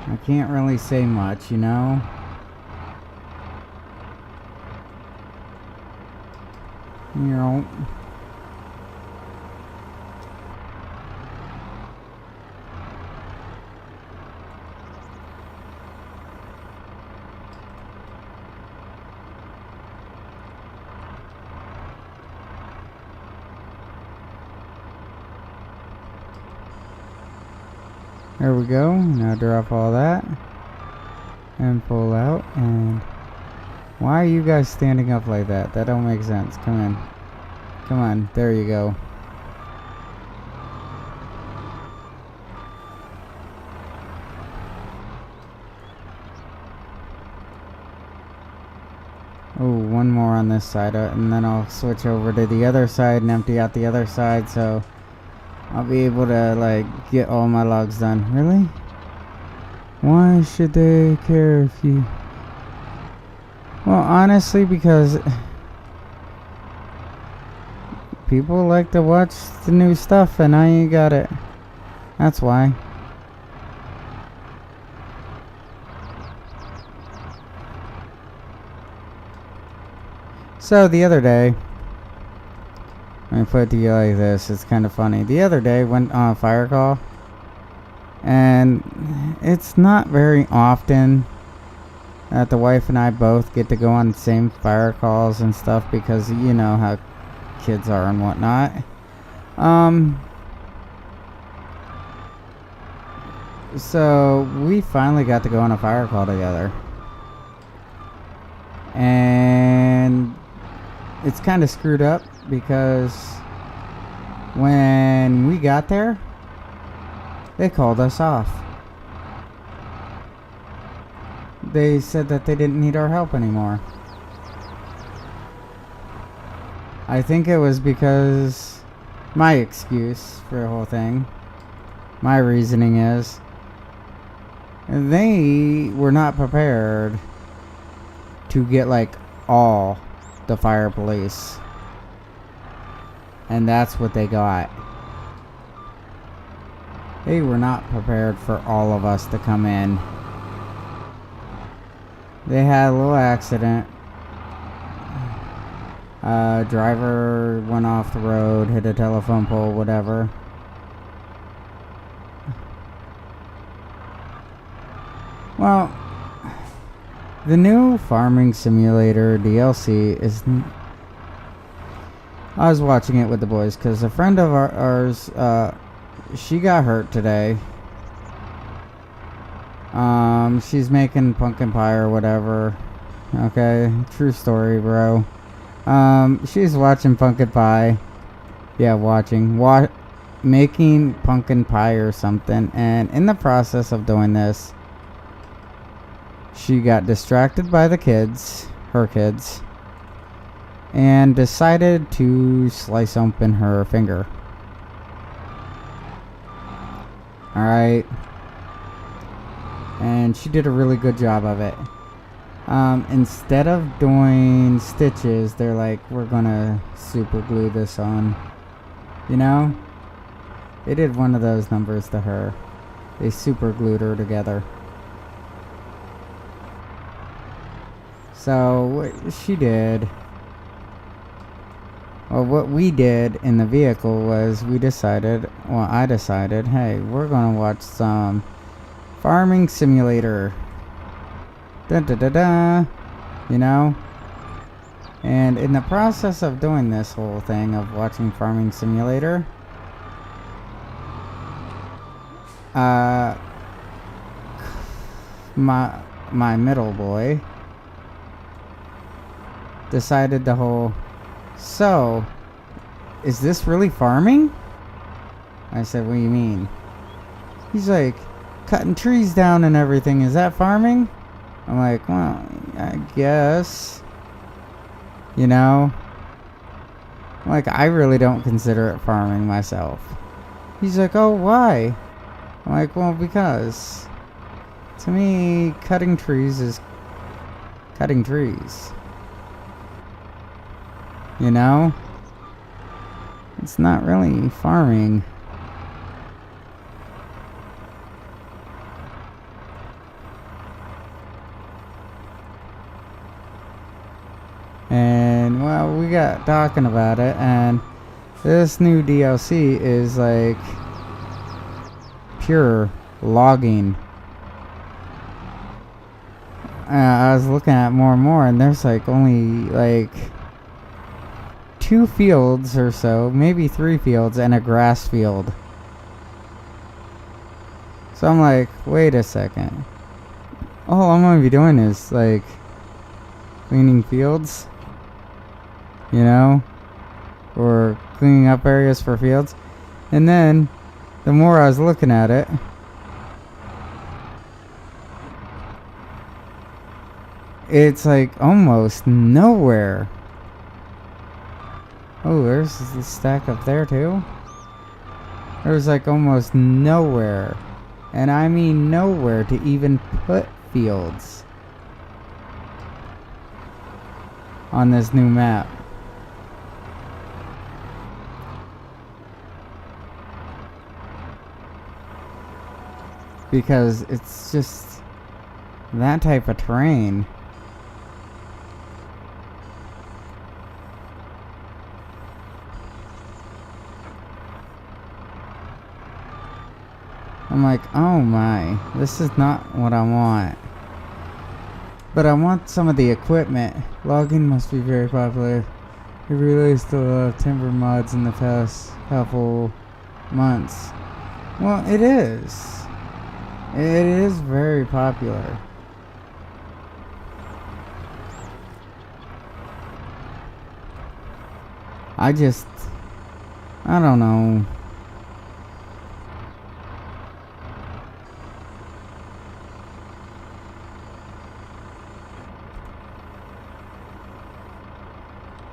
I can't really say much, you know? You know. There we go. Now drop all that and pull out. And why are you guys standing up like that? That don't make sense. Come in. Come on. There you go. Oh, one more on this side, and then I'll switch over to the other side and empty out the other side, so I'll be able to, like, get all my logs done. Really? Why should they care if you... Well, honestly, because people like to watch the new stuff, and I ain't got it. That's why. So, the other day... Let me put it to you like this. It's kind of funny. The other day, went on a fire call, and it's not very often that the wife and I both get to go on the same fire calls and stuff, because you know how kids are and whatnot. So we finally got to go on a fire call together, and it's kind of screwed up because when we got there, they called us off. They said that they didn't need our help anymore. I think it was because my excuse for the whole thing, my reasoning is, they were not prepared to get like all the fire police, and that's what they got. They were not prepared for all of us to come in. They had a little accident. Driver went off the road, hit a telephone pole, whatever. Well, the new Farming Simulator DLC is... I was watching it with the boys because a friend of ours, she got hurt today. She's making pumpkin pie or whatever. Okay, true story, bro. She's watching pumpkin pie. Yeah, making pumpkin pie or something. And in the process of doing this, she got distracted by the kids, her kids, and decided to slice open her finger. Alright. And she did a really good job of it. Instead of doing stitches, they're like, we're gonna super glue this on. You know? They did one of those numbers to her. They super glued her together. So, what she did... Well, what we did in the vehicle was I decided, hey, we're gonna watch some Farming Simulator. Da da da da. You know? And in the process of doing this whole thing of watching Farming Simulator, my middle boy decided the whole, so, is this really farming? I said, what do you mean? He's like, cutting trees down and everything, is that farming? I'm like, well, I guess. You know? Like, I really don't consider it farming myself. He's like, oh, why? I'm like, well, because To me, cutting trees is cutting trees. You know? It's not really farming. And, well, we got talking about it, and this new DLC is like pure logging. I was looking at more and more, and there's like only like 2 fields or so, maybe 3 fields, and a grass field. So I'm like, wait a second. All I'm gonna be doing is like cleaning fields, you know, or cleaning up areas for fields. And then the more I was looking at it, it's like almost nowhere. Oh, there's the stack up there too. There's like almost nowhere, and I mean nowhere, to even put fields on this new map. Because it's just that type of terrain. I'm like, oh my, this is not what I want. But I want some of the equipment. Logging must be very popular. They released a lot of timber mods in the past couple months. Well, it is. It is very popular. I don't know.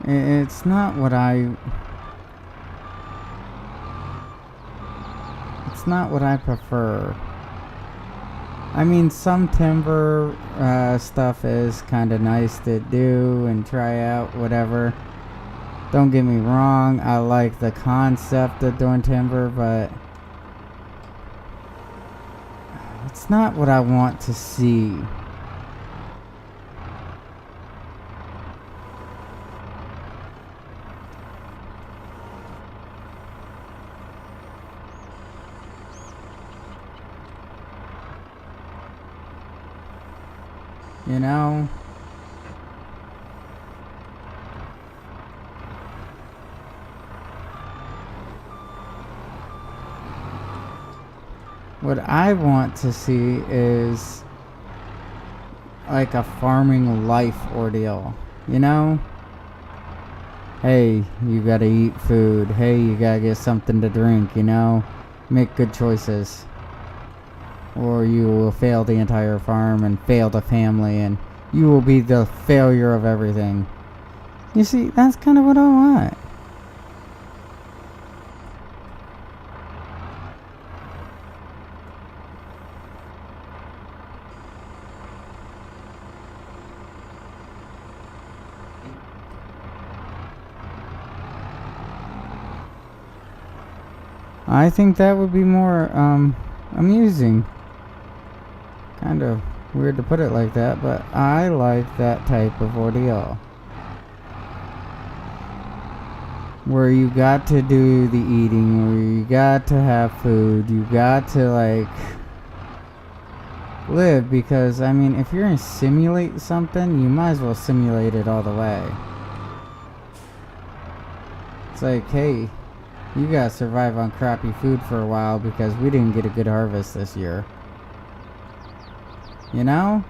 It's not what I prefer. I mean, some timber stuff is kind of nice to do and try out, whatever. Don't get me wrong, I like the concept of doing timber, but it's not what I want to see. You know? What I want to see is like a farming life ordeal, you know? Hey, you gotta eat food. Hey, you gotta get something to drink, you know? Make good choices, or you will fail the entire farm and fail the family, and you will be the failure of everything. You see, that's kind of what I want. I think that would be more amusing. Kind of weird to put it like that, but I like that type of ordeal. Where you got to do the eating, where you got to have food, you got to like live, because I mean, if you're gonna simulate something, you might as well simulate it all the way. It's like, hey, you gotta survive on crappy food for a while because we didn't get a good harvest this year. You know?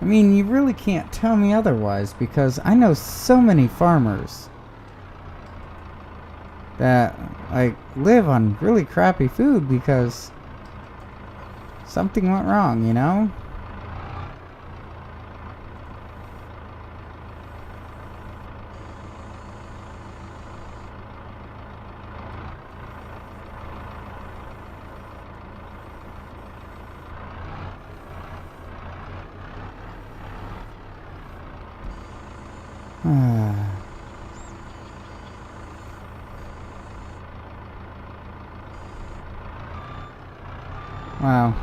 I mean, you really can't tell me otherwise, because I know so many farmers that like live on really crappy food because something went wrong, you know? Wow.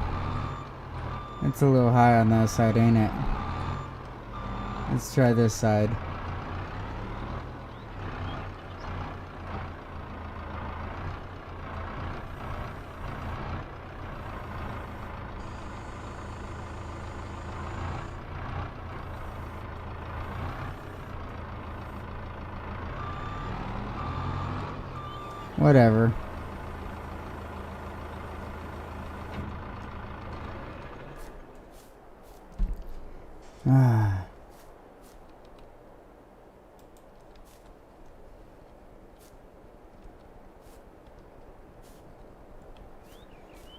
It's a little high on that side, ain't it? Let's try this side. Whatever.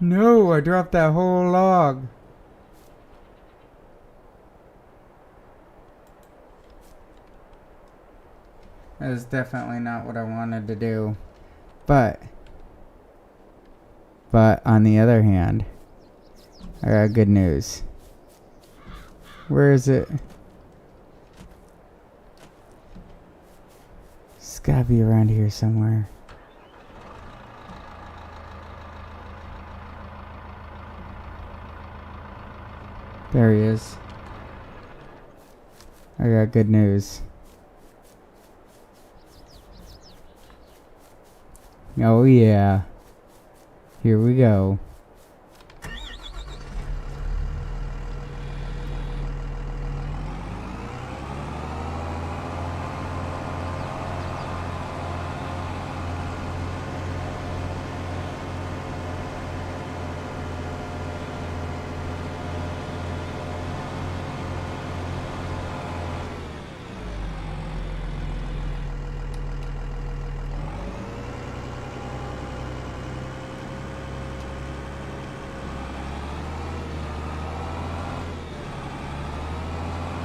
No, I dropped that whole log. That is definitely not what I wanted to do. But on the other hand, I got good news. Where is it? It's gotta be around here somewhere. There he is. I got good news. Oh yeah. Here we go.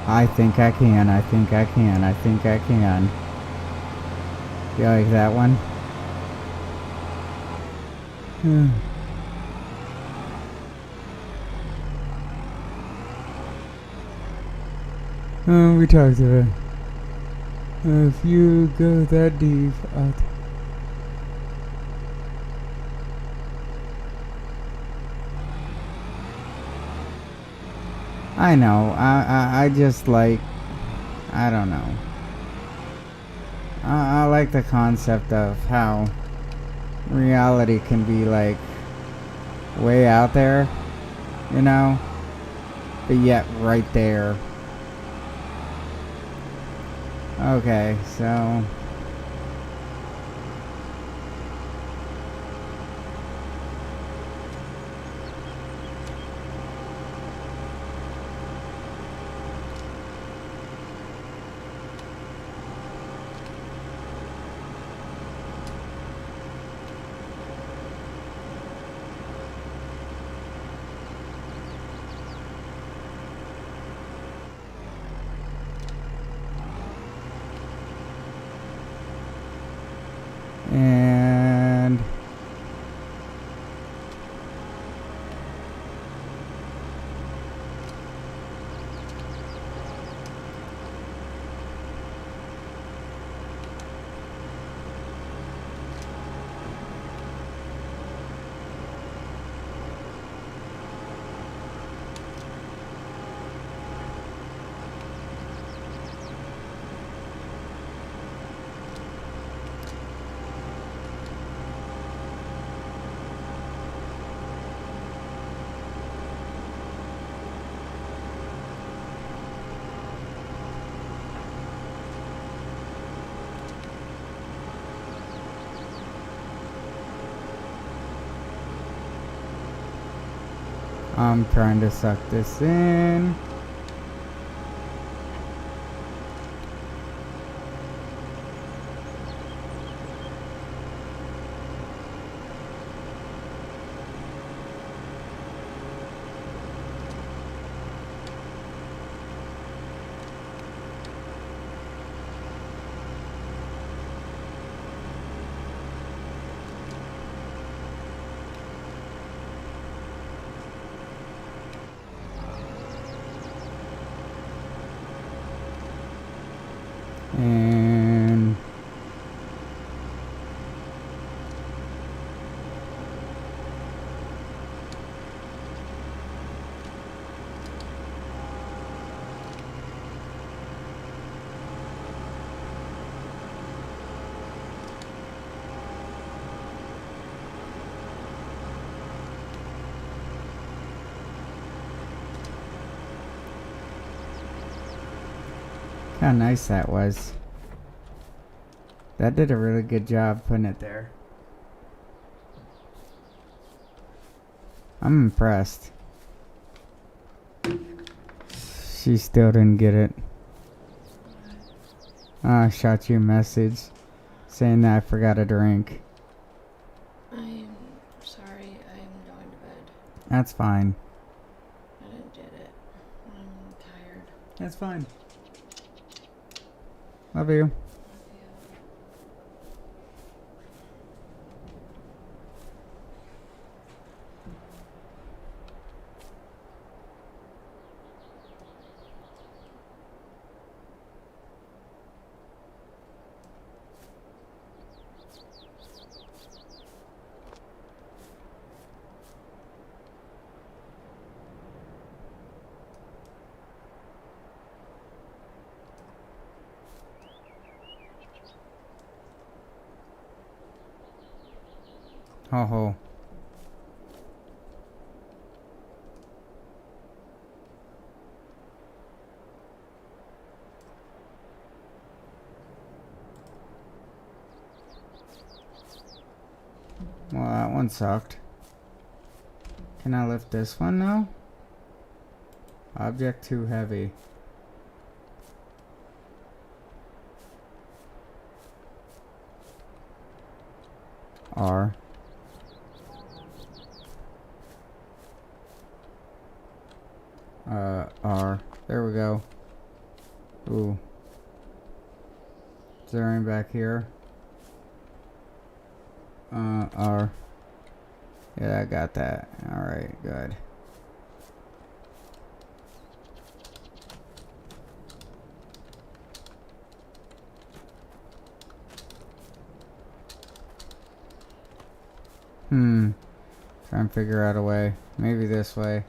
I think I can, I think I can, I think I can. You like that one? We talked about if you go that deep, I know. I just like, I don't know. I like the concept of how reality can be like way out there, you know, but yet right there. Okay, so and I'm trying to suck this in. And how nice that was. That did a really good job putting it there. I'm impressed. She still didn't get it. I shot you a message saying that I forgot a drink. I'm sorry, I'm going to bed. That's fine. I did it. I'm tired. That's fine. Love you. Love you. Ho ho. Well, that one sucked. Can I lift this one now? Object too heavy. R. R. There we go. Ooh. Is there any back here? R. Yeah, I got that. Alright, good. Try and figure out a way. Maybe this way.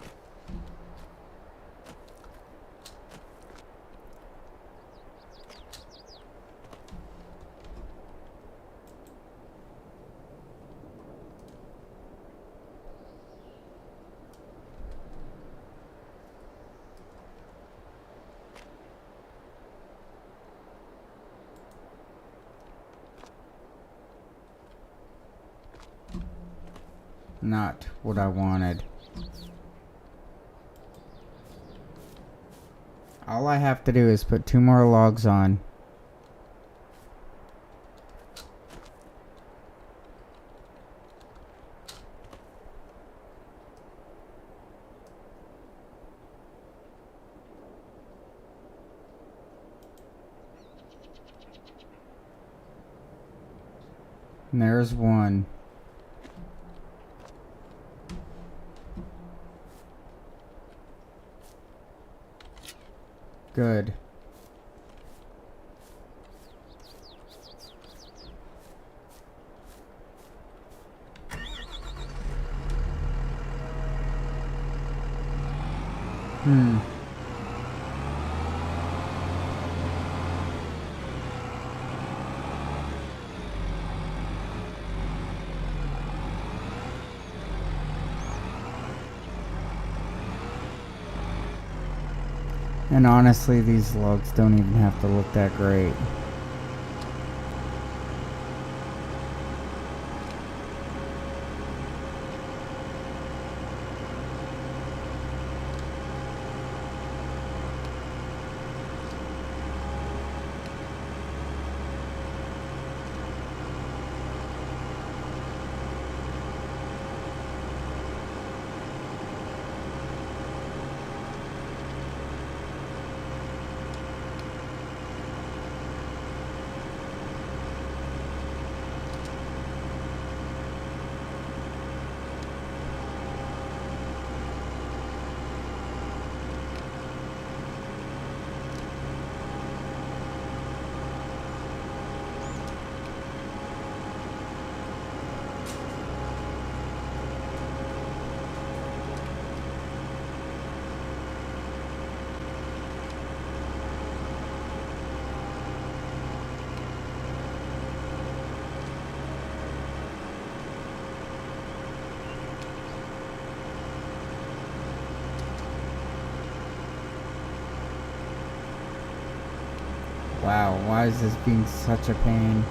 Not what I wanted. All I have to do is put 2 more logs on. And there's one. Good. And honestly, these logs don't even have to look that great. Wow, why is this being such a pain?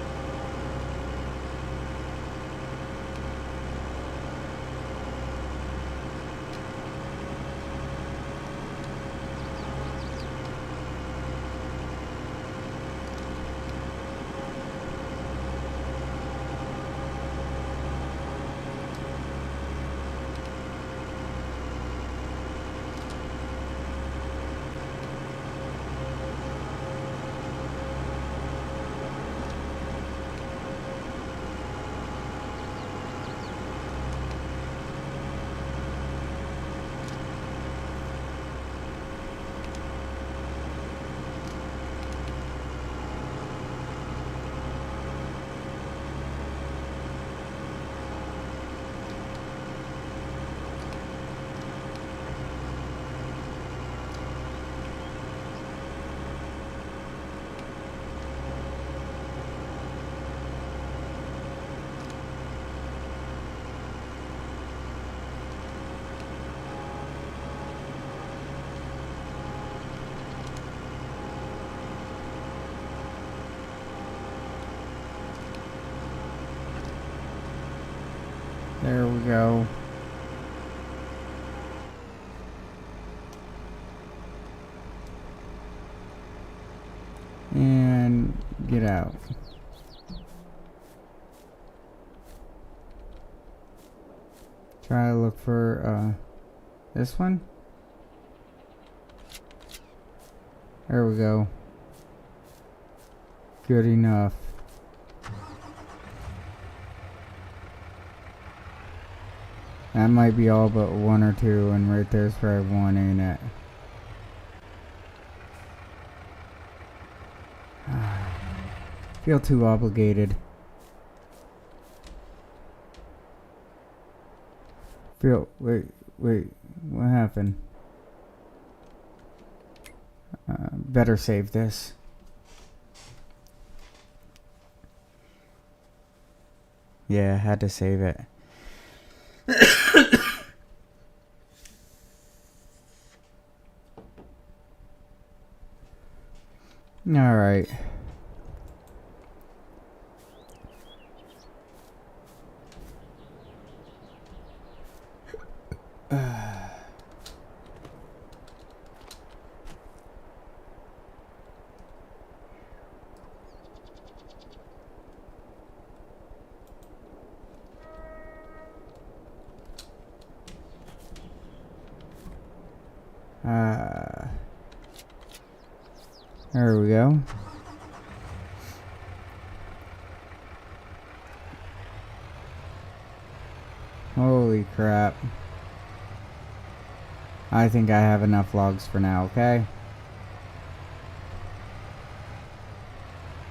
There we go. And get out. Try to look for this one. There we go. Good enough. That might be all but one or two, and right there's probably one, ain't it? Feel too obligated. Wait, what happened? Better save this. Yeah, I had to save it. All right. There we go. Holy crap. I think I have enough logs for now, okay?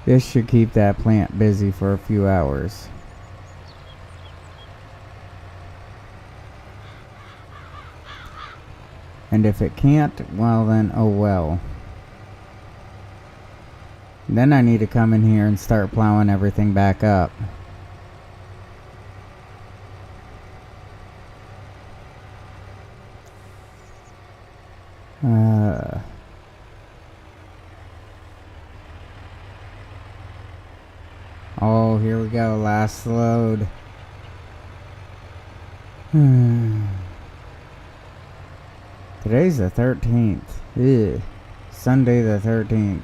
This should keep that plant busy for a few hours. And if it can't, well then, oh well. Then I need to come in here and start plowing everything back up. Oh, here we go, last load. Today's the 13th. Ugh. Sunday the 13th.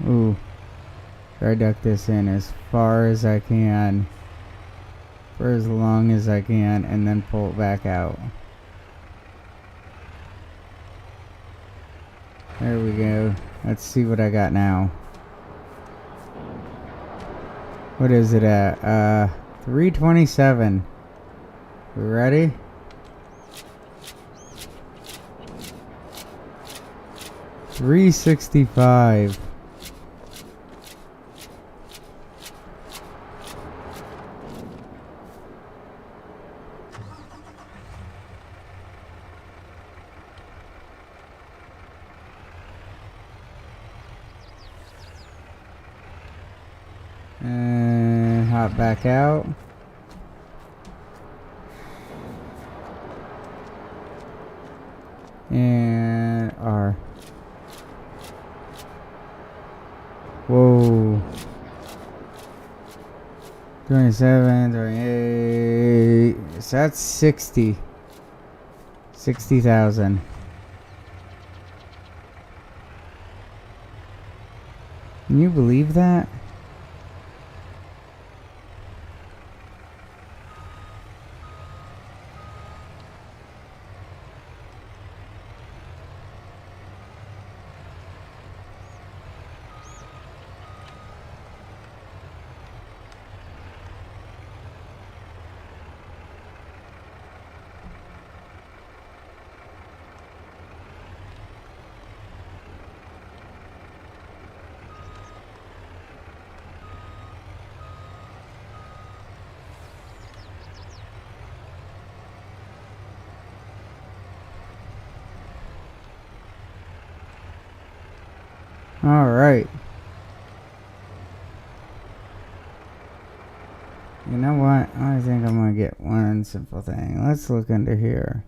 Ooh. Try to duck this in as far as I can. For as long as I can, and then pull it back out. There we go. Let's see what I got now. What is it at? 327. We ready? $365. And hop back out. And R. Whoa. 27, 28. So that's 60. 60,000. Can you believe that? All right. You know what? I think I'm gonna get one simple thing. Let's look under here.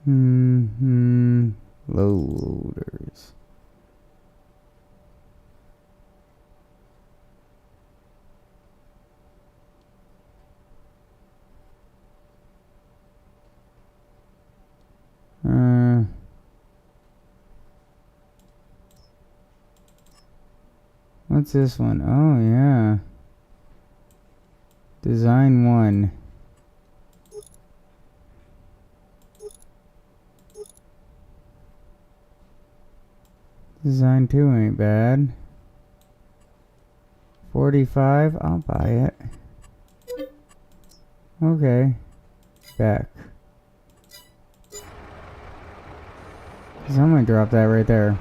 Low loaders. What's this one? Oh, yeah. Design 1. Design 2 ain't bad. 45. I'll buy it. Okay. Back. 'Cause I'm gonna drop that right there.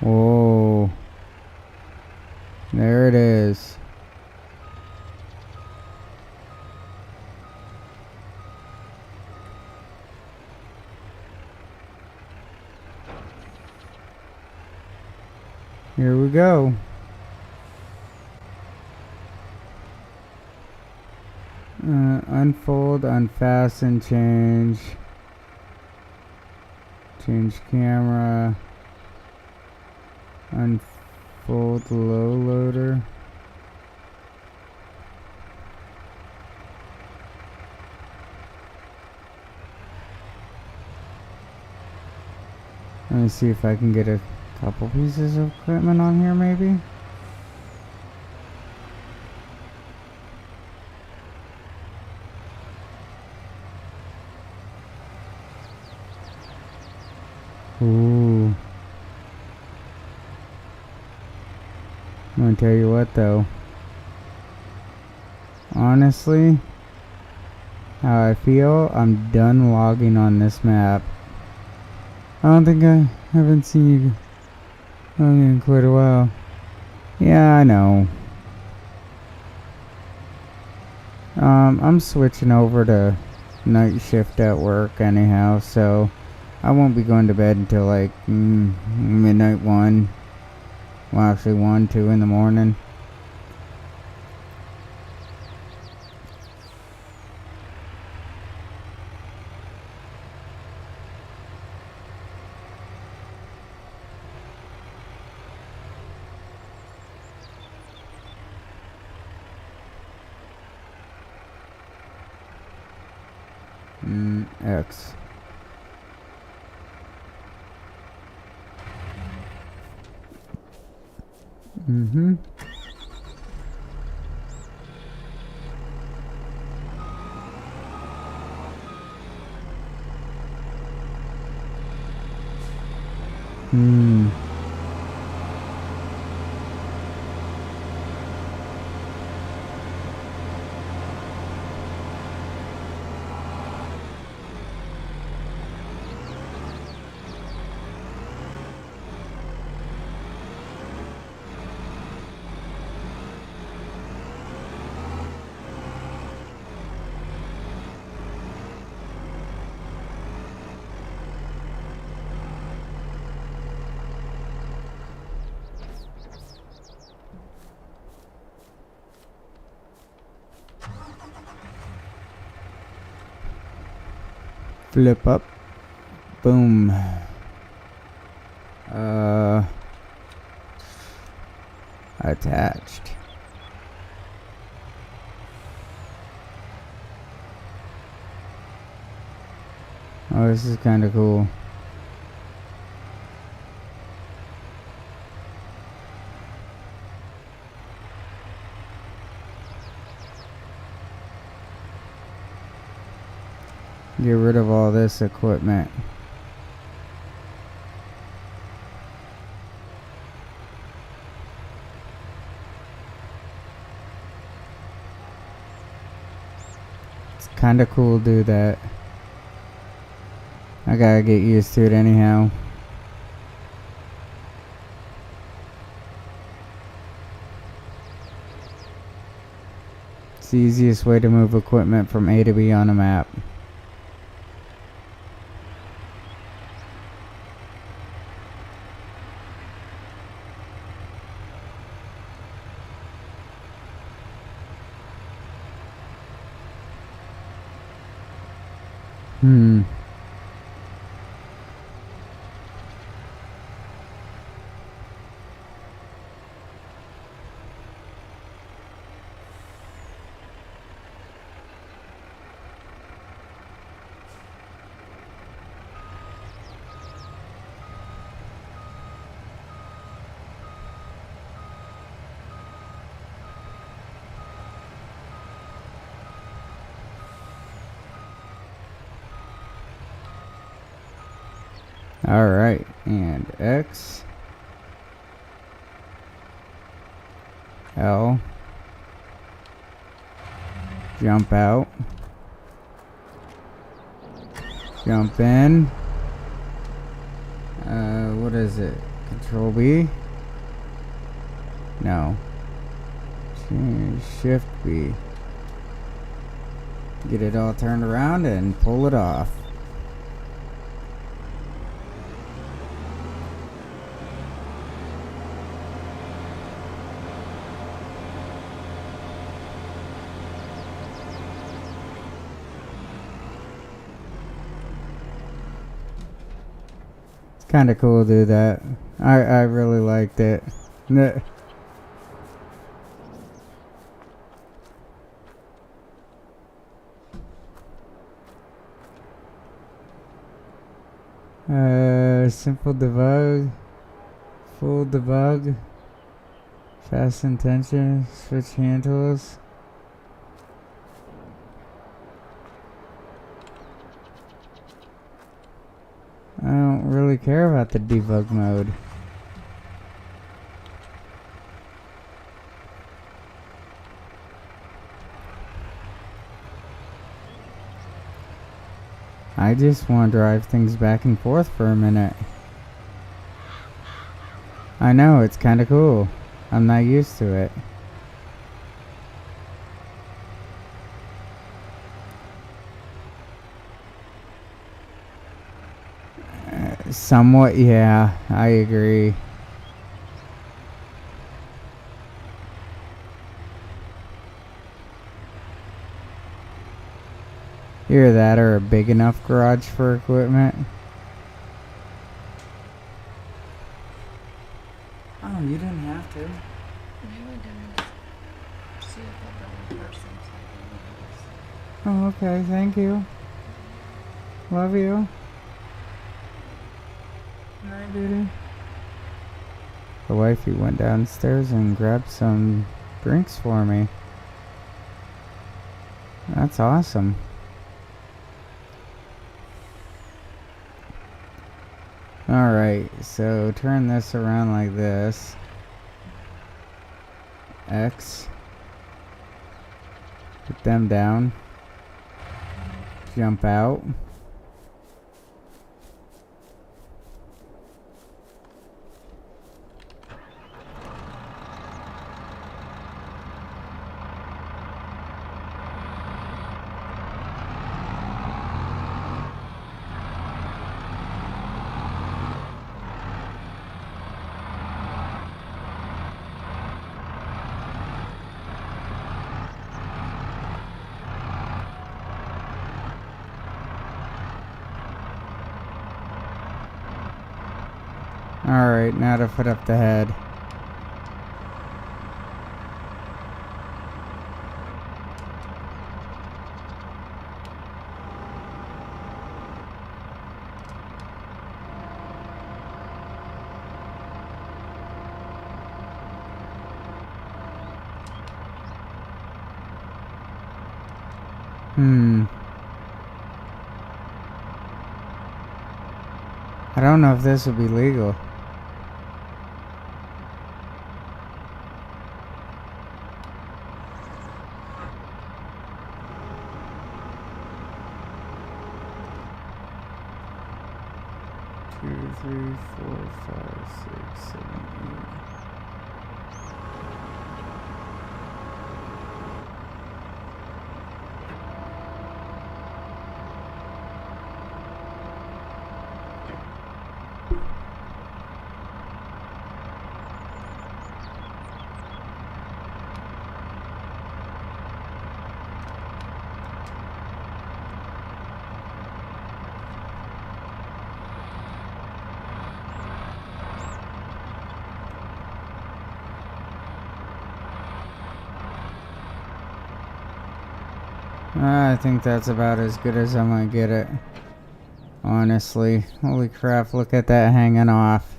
Whoa. There it is. Here we go. Unfold, unfasten, change. Change camera. Unfold low loader. Let me see if I can get a couple pieces of equipment on here maybe. Ooh. I'm gonna tell you what though. Honestly, how I feel, I'm done logging on this map. I don't think I haven't seen you in quite a while. Yeah, I know. I'm switching over to night shift at work anyhow, so I won't be going to bed until like midnight 1. Well, actually 1, 2 in the morning. X. Flip up. Boom. Attached. Oh, this is kind of cool. Get rid of all this equipment. It's kind of cool to do that. I gotta get used to it anyhow. It's the easiest way to move equipment from A to B on a map. Alright, and X, L, jump out, jump in, what is it, Control B? No, Shift B, get it all turned around and pull it off. Kind of cool to do that. I really liked it. Simple debug, full debug, fast intention, switch hand tools. I don't really care about the debug mode. I just want to drive things back and forth for a minute. I know, it's kind of cool. I'm not used to it. Somewhat, yeah, I agree. Either that or a big enough garage for equipment. Oh, you didn't have to. No, I didn't. See if I've done in person. Oh, okay, thank you. Love you. Night, duty. The wifey went downstairs and grabbed some drinks for me. That's awesome. Alright, so turn this around like this. X. Put them down. Jump out. Alright, now to put up the head. I don't know if this would be legal. Two, three, 4, 5, 6, 7, 8. I think that's about as good as I'm gonna get it. Honestly. Holy crap, look at that hanging off.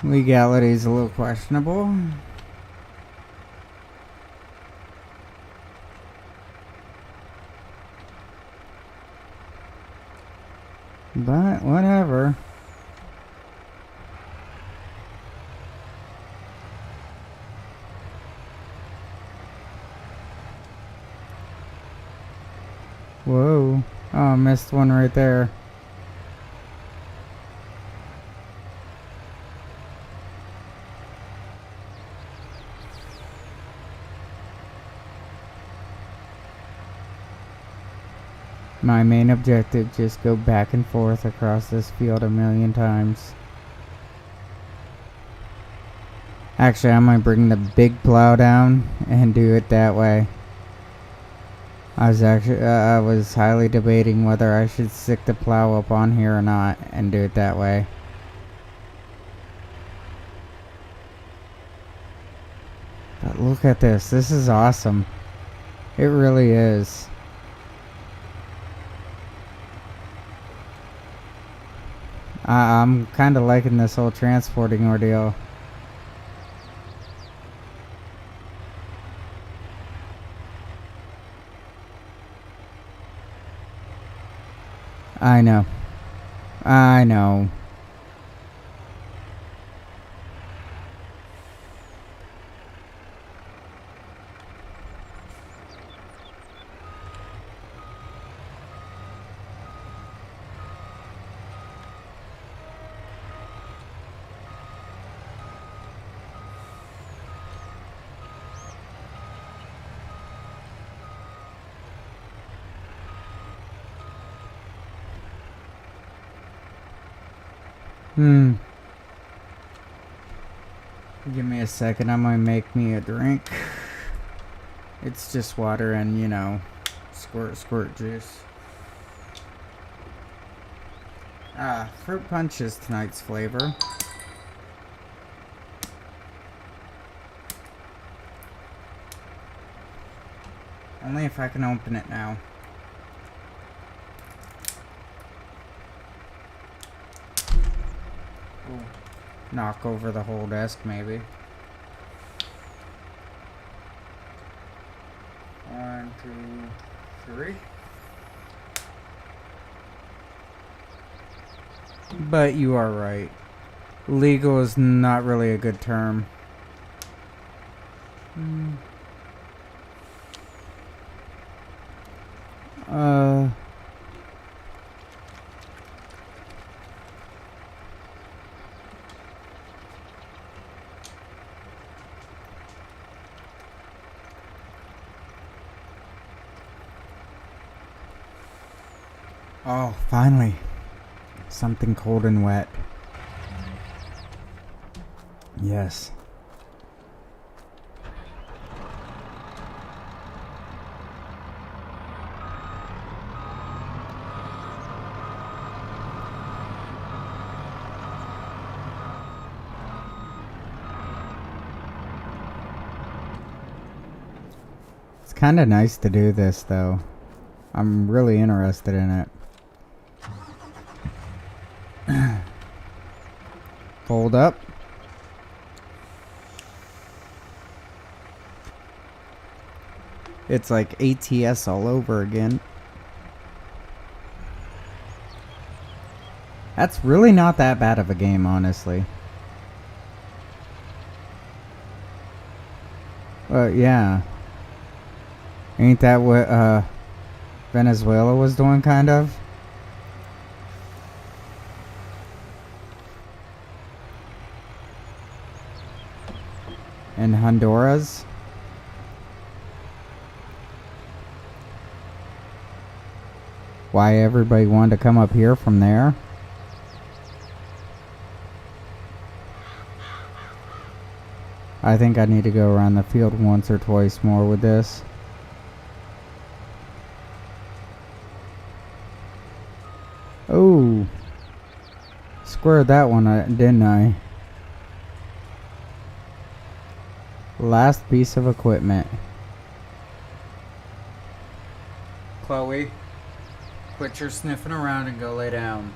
Legality's a little questionable. But whatever. Whoa. Oh, I missed one right there. My main objective, just go back and forth across this field a million times. Actually, I might bring the big plow down and do it that way. I was highly debating whether I should stick the plow up on here or not and do it that way. But look at this. This is awesome. It really is. I'm kind of liking this whole transporting ordeal. I know. I know. Give me a second, I might make me a drink. It's just water and, you know, squirt juice. Fruit punch is tonight's flavor. Only if I can open it now. Ooh. Knock over the whole desk, maybe. 1, 2, 3. But you are right. Legal is not really a good term. Oh, finally. Something cold and wet. Yes. It's kind of nice to do this, though. I'm really interested in it. Fold up. It's like ATS all over again. That's really not that bad of a game, honestly. Yeah. Ain't that what Venezuela was doing, kind of? And Honduras? Why everybody wanted to come up here from there? I think I need to go around the field once or twice more with this. Oh, squared that one, didn't I? Last piece of equipment. Chloe, quit your sniffing around and go lay down.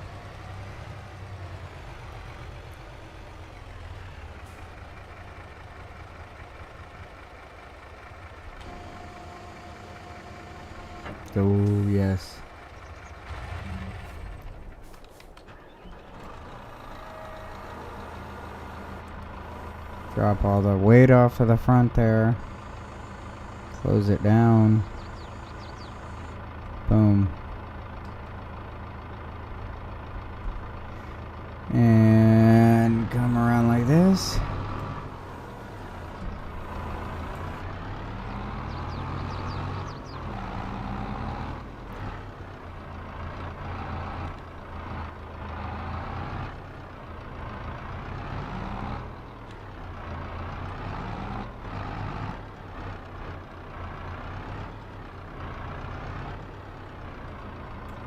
Oh, yes. Drop all the weight off of the front there. Close it down. Boom. And come around like this.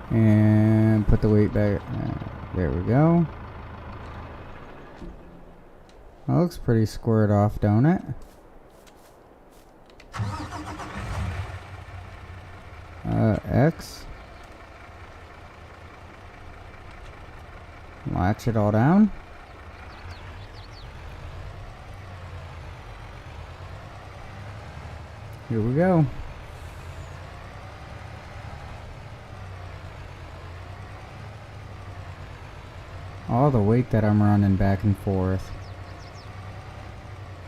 And put the weight back. There we go. That looks pretty squared off, don't it? X. Latch it all down. Here we go. All the weight that I'm running back and forth.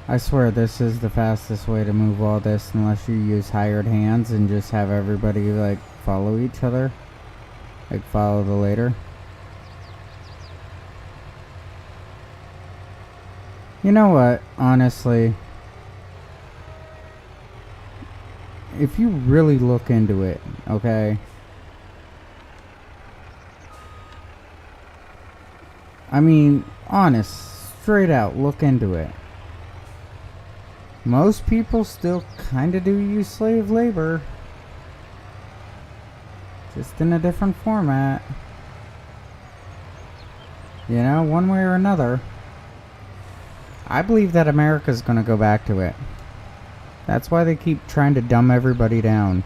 I swear this is the fastest way to move all this, unless you use hired hands and just have everybody like follow each other. Like follow the leader. You know what, honestly, if you really look into it, okay? I mean, honest, straight out, look into it. Most people still kinda do use slave labor. Just in a different format. You know, one way or another. I believe that America's gonna go back to it. That's why they keep trying to dumb everybody down.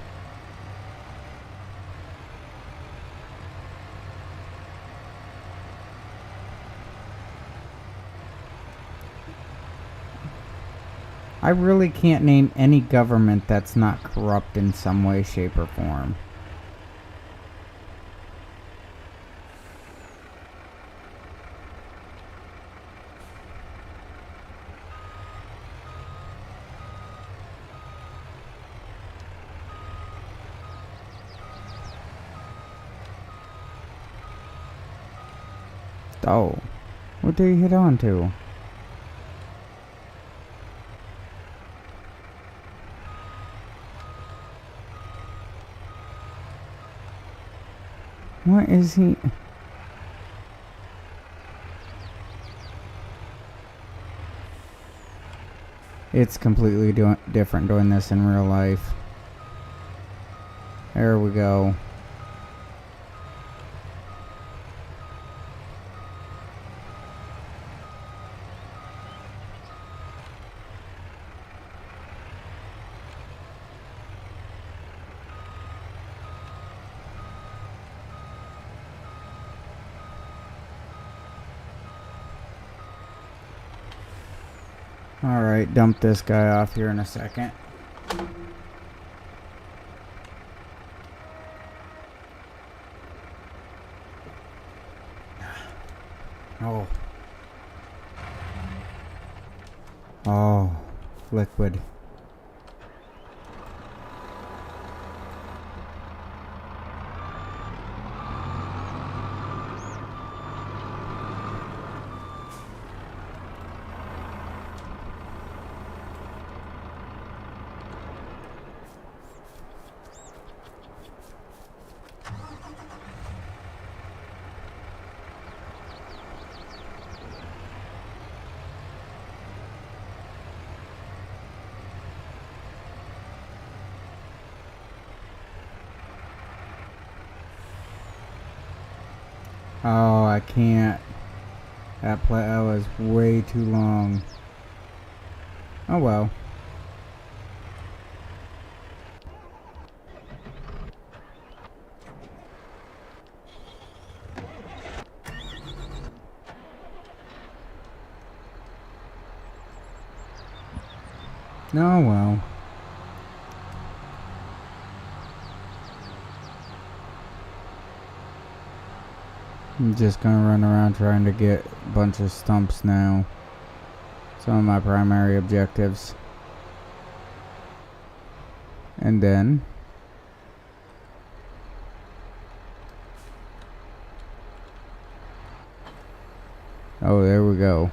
I really can't name any government that's not corrupt in some way, shape, or form. Oh, what did he hit onto? What is he? It's completely different doing this in real life. There we go. Alright, dump this guy off here in a second. Oh. Oh, liquid. Oh, I can't. That was way too long. Oh well. Oh well. I'm just gonna run around trying to get a bunch of stumps now. Some of my primary objectives. And then oh, there we go.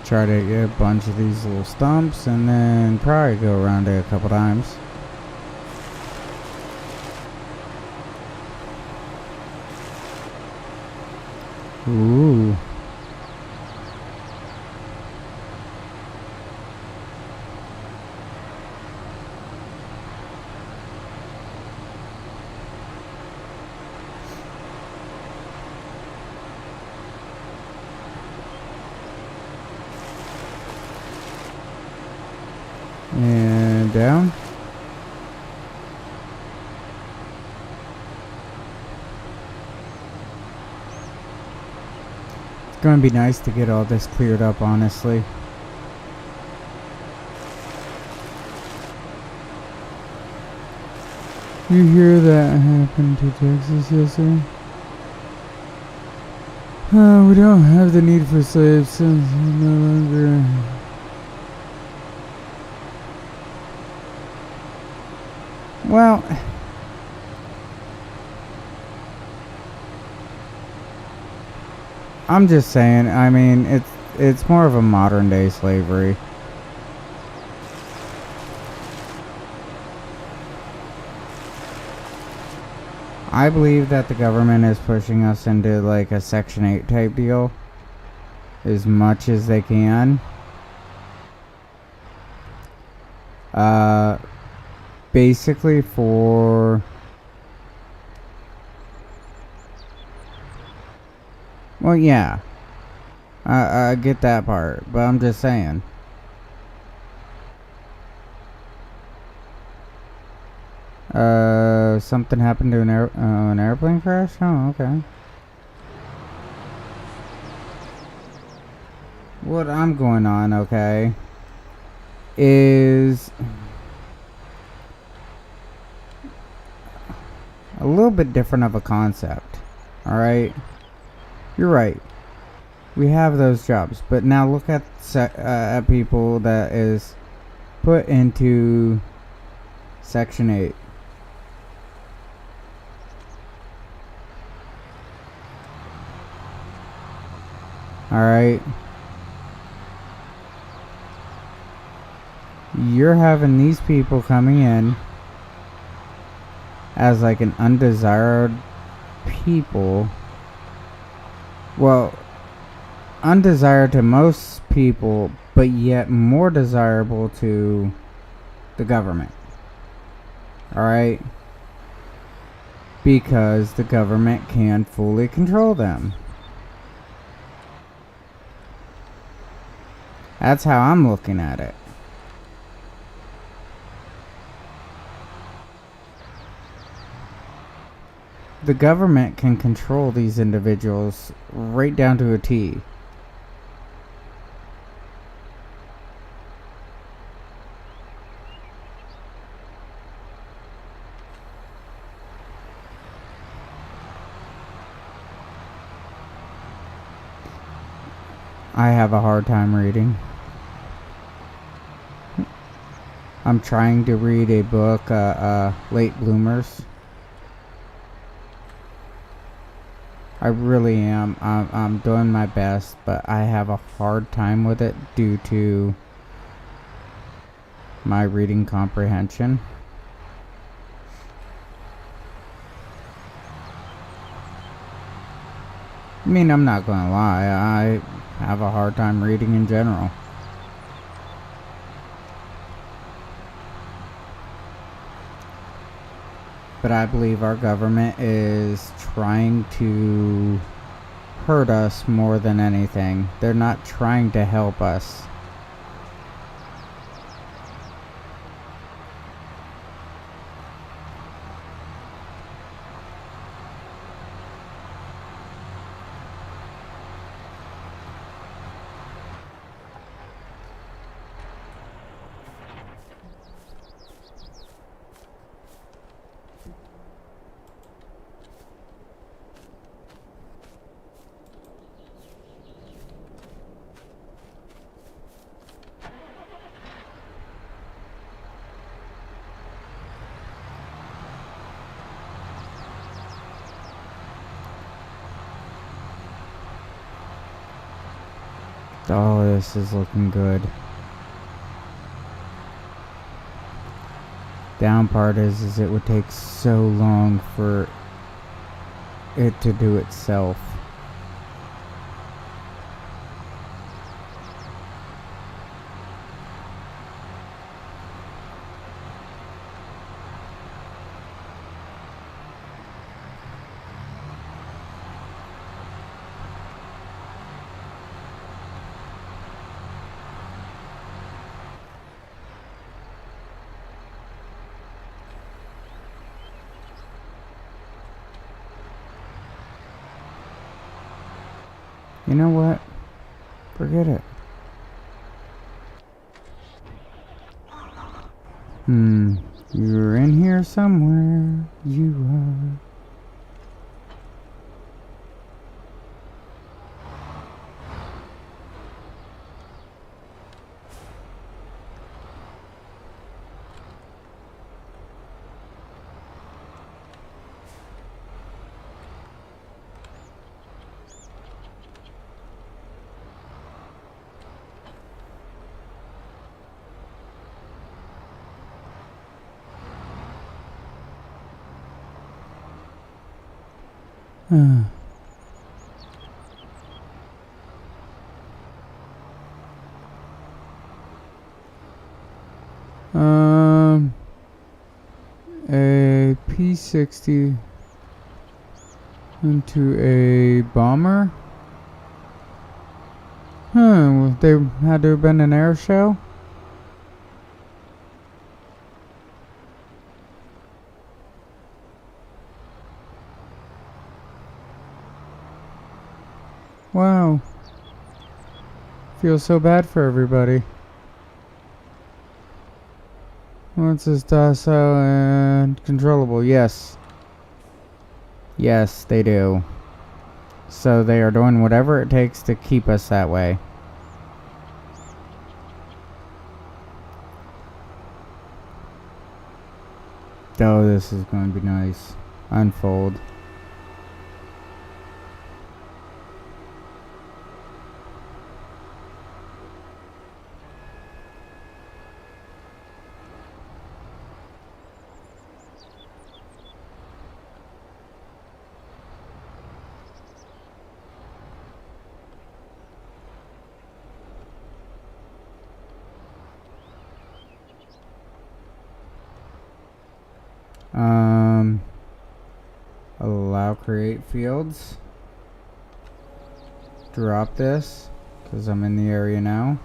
Try to get a bunch of these little stumps and then probably go around it a couple times. Ooh. And down. It's going to be nice to get all this cleared up, honestly. You hear that happened to Texas yesterday? We don't have the need for slaves since no longer. Well, I'm just saying, I mean, it's more of a modern day slavery. I believe that the government is pushing us into like a Section 8 type deal as much as they can. Basically for Well, yeah. I get that part, but I'm just saying. Something happened to an airplane crash? Oh, okay. What I'm going on, okay, is a little bit different of a concept. Alright? You're right. We have those jobs, but now look at people that is put into Section 8. Alright? You're having these people coming in as like an undesired people. Well, undesired to most people, but yet more desirable to the government. Alright? Because the government can fully control them. That's how I'm looking at it. The government can control these individuals right down to a T. I have a hard time reading. I'm trying to read a book, Late Bloomers. I really am. I'm doing my best, but I have a hard time with it due to my reading comprehension. I mean, I'm not gonna lie, I have a hard time reading in general. But I believe our government is trying to hurt us more than anything. They're not trying to help us. Oh, this is looking good. Down part is it would take so long for it to do itself. You know what? Forget it. You're in here somewhere. You are. A P-60 into a bomber. They had to have been an air show? Wow. Feel so bad for everybody. What's this docile and controllable? Yes. Yes, they do. So they are doing whatever it takes to keep us that way. Oh, this is going to be nice. Unfold. Allow create fields. Drop this, because I'm in the area now.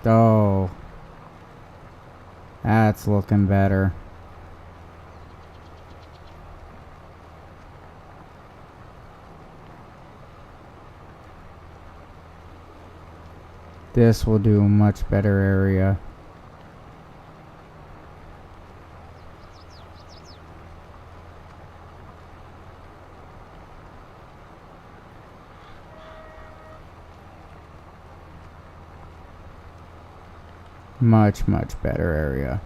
Oh. That's looking better. This will do a much better area. Much, much better area.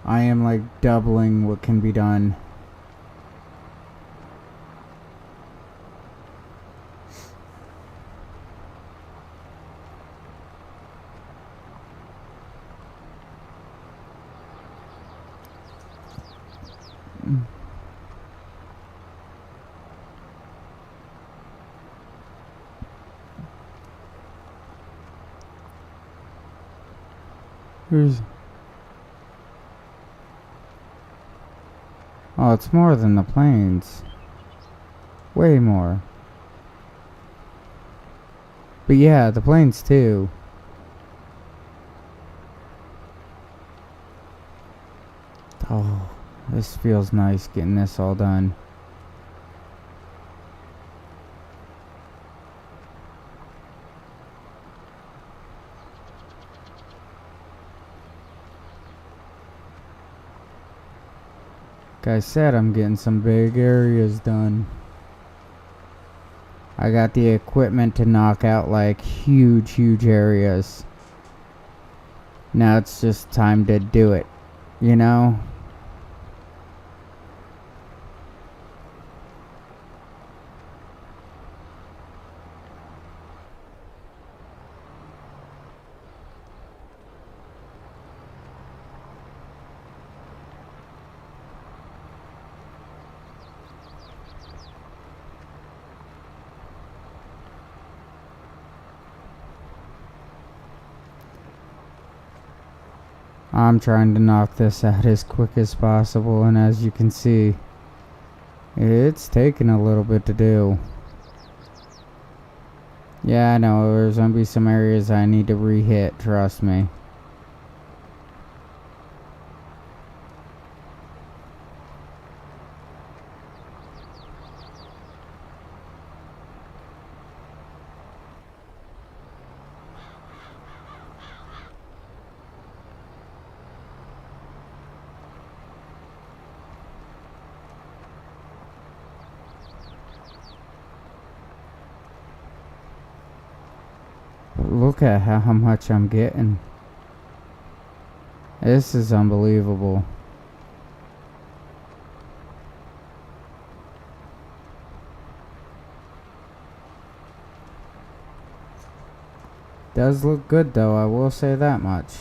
I am like doubling what can be done. Here's... Oh, it's more than the planes. Way more. But yeah, the planes too. Oh, this feels nice getting this all done. Like I said, I'm getting some big areas done. I got the equipment to knock out like huge areas. Now it's just time to do it, you know? I'm trying to knock this out as quick as possible, and as you can see, it's taking a little bit to do. Yeah, I know, there's gonna be some areas I need to re-hit, trust me. Look at how much I'm getting. This is unbelievable. Does look good though, I will say that much.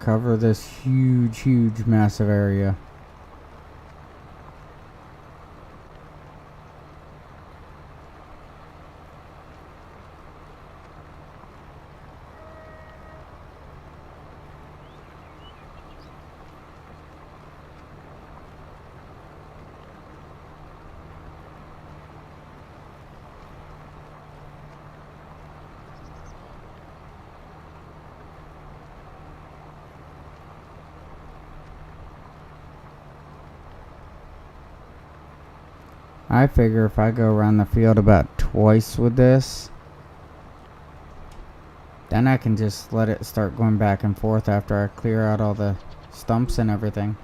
cover this huge, massive area. I figure if I go around the field about twice with this, then I can just let it start going back and forth after I clear out all the stumps and everything.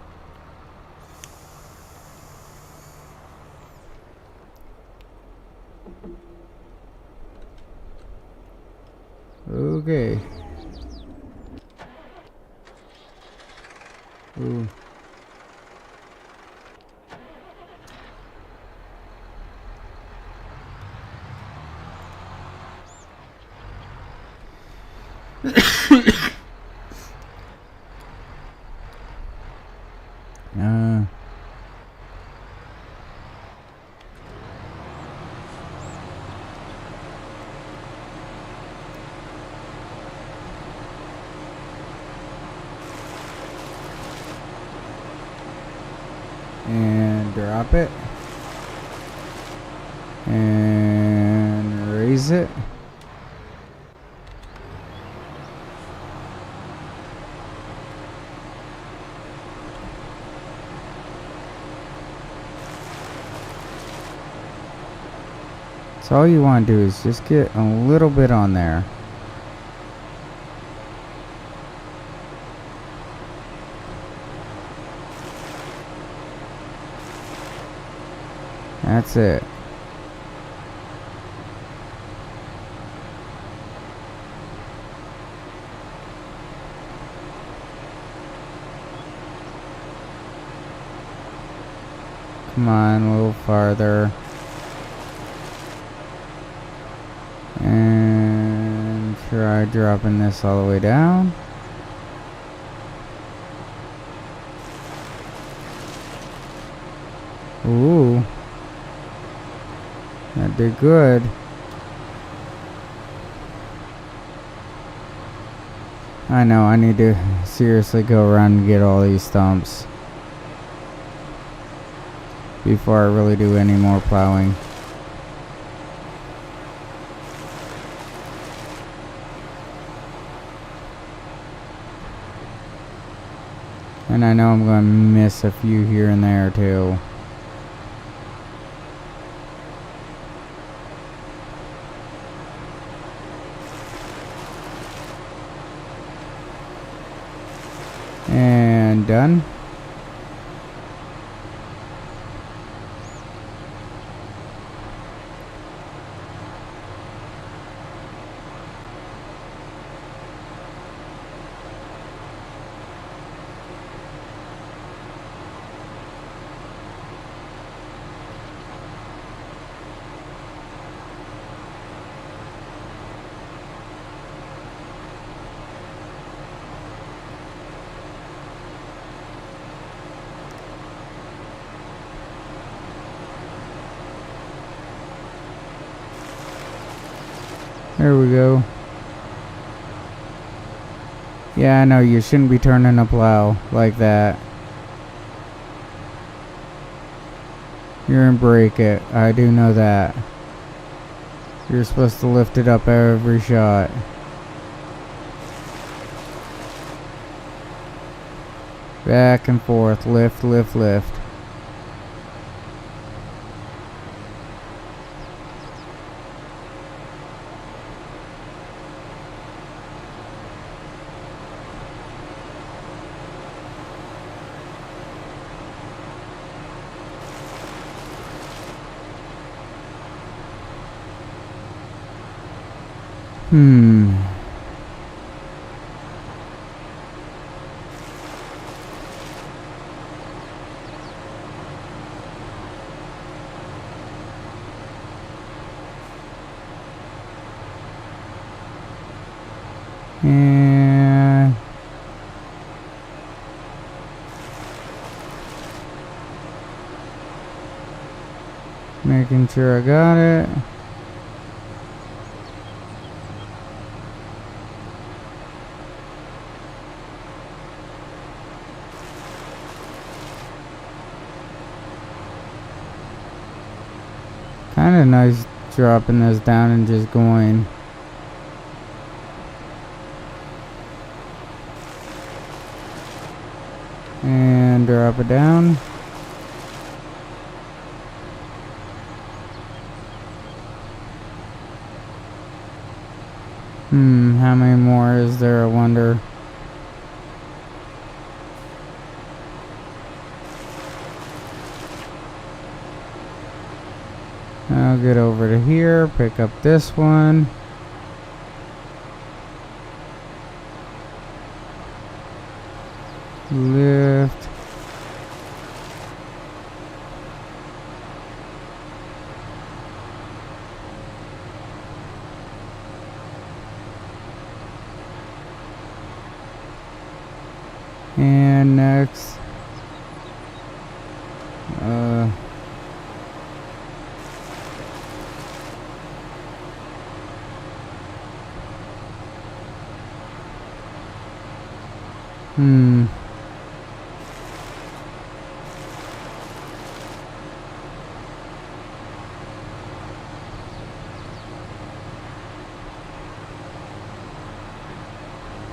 Okay. Ooh. And drop it. And raise it. So all you want to do is just get a little bit on there. That's it. Come on, a little farther. And try dropping this all the way down. Ooh. That did good. I know, I need to seriously go around and get all these stumps before I really do any more plowing. And I know I'm going to miss a few here and there too. And done. There we go. Yeah, I know, you shouldn't be turning a plow like that. You're gonna break it. I do know that. You're supposed to lift it up every shot. Back and forth. Lift, lift, lift. And Making sure I got it. Kinda nice dropping this down and just going. And drop it down. How many more is there, I wonder? I'll get over to here, pick up this one. Lift. And next, I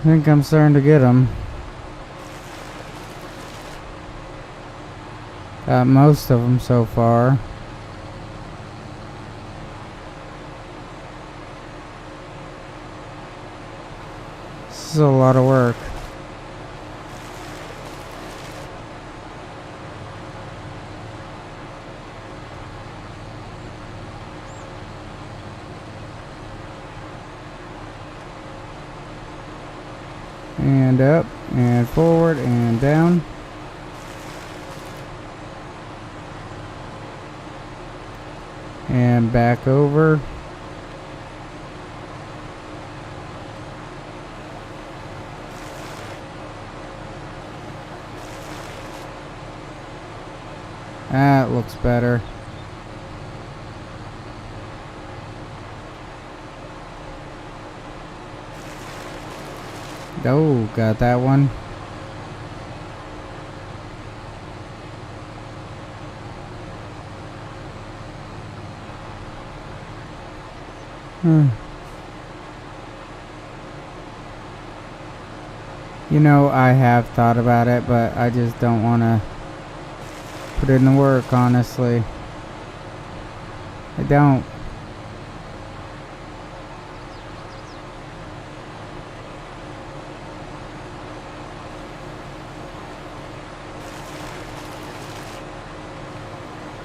think I'm starting to get them. Got most of them so far. This is a lot of work. And up, and forward, and down. And back over. That looks better. Oh, got that one. You know, I have thought about it, but I just don't want to put in the work, honestly. I don't.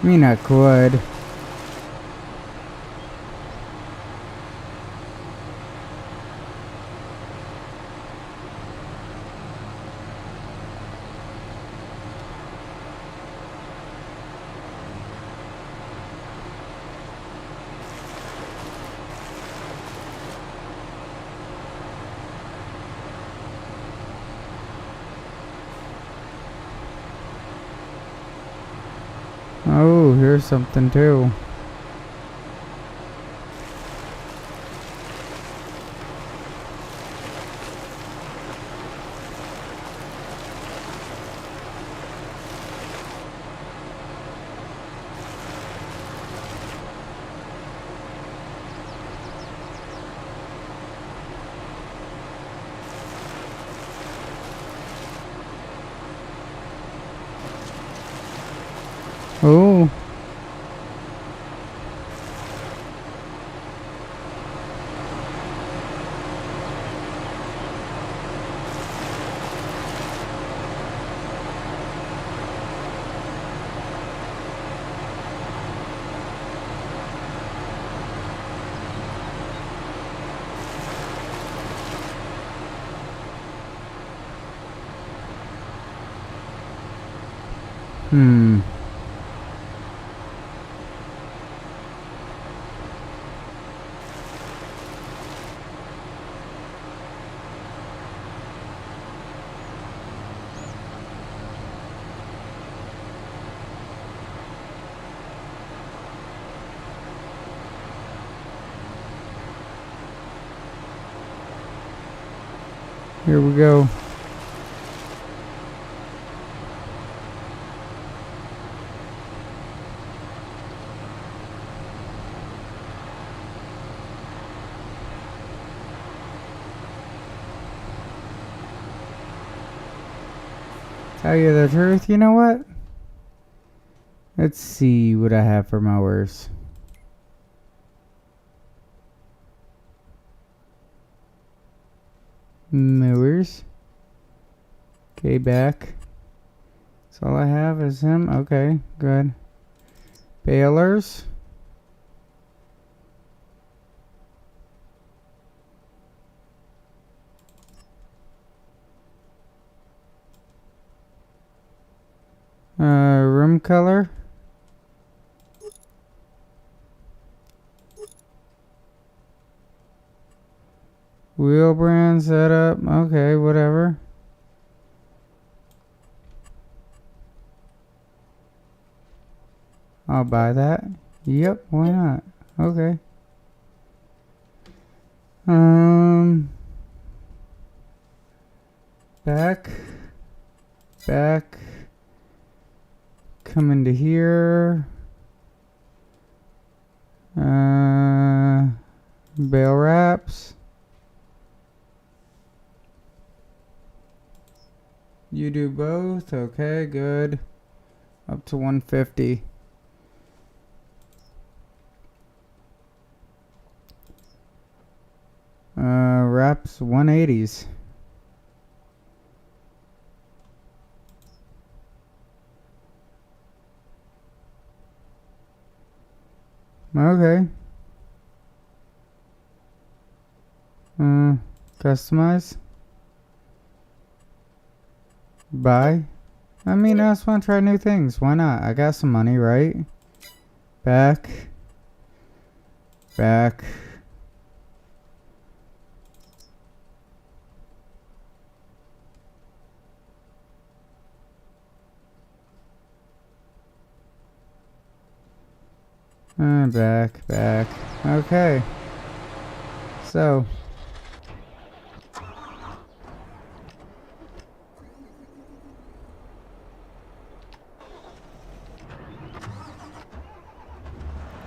I mean, I could. Oh, here's something too. Oh. Here we go. Tell you the truth, you know what? Let's see what I have for mowers. Mowers. Okay, back. That's all I have is him. Okay, good. Balers. Room color. Wheel brand setup. Okay, whatever. I'll buy that. Yep, why not? Okay. Back. Come into here. Bale wraps. You do both? Okay, good. Up to 150. Wraps 180s. Okay. Customize. Buy. I mean, I just want to try new things. Why not? I got some money, right? Back. Back. Back. Okay. So.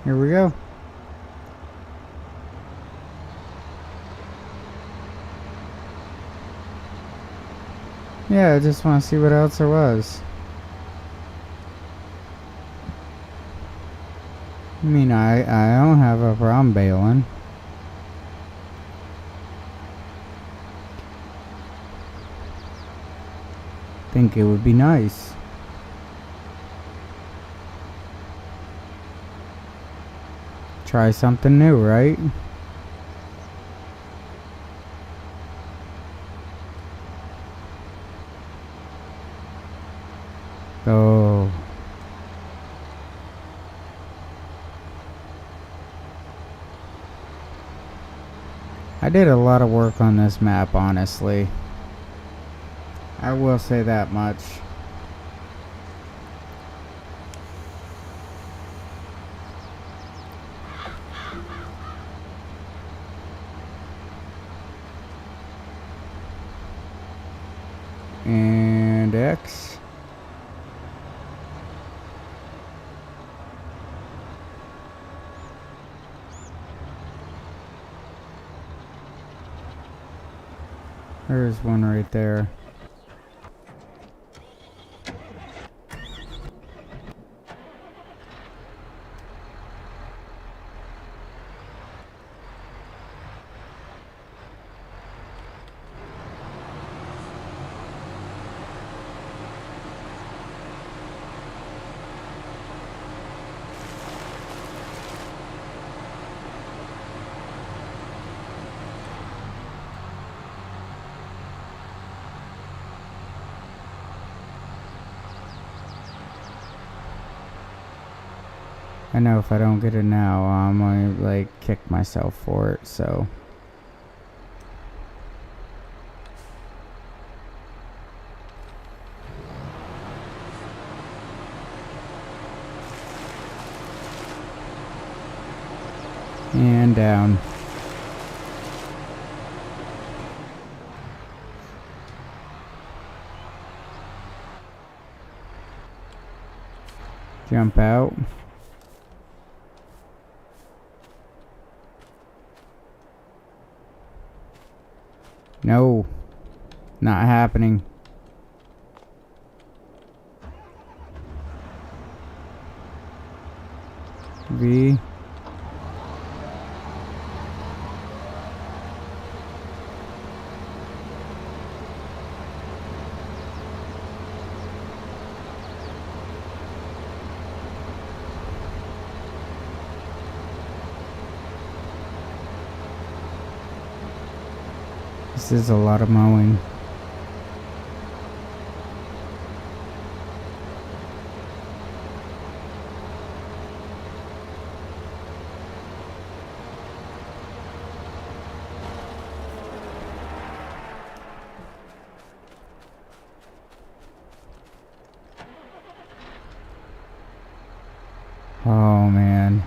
Here we go. Yeah, I just want to see what else there was. I mean, I don't have a problem bailing. Think it would be nice. Try something new, right? Oh. I did a lot of work on this map, honestly. I will say that much. And X. There's one right there. I know if I don't get it now, I'm gonna like kick myself for it, so. And down. Jump out. No. Not happening. V. This is a lot of mowing. Oh man.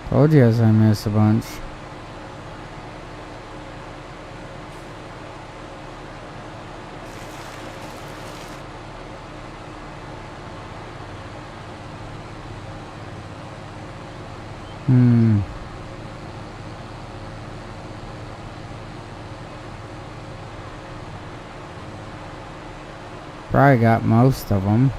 Told you I missed a bunch. Probably got most of them.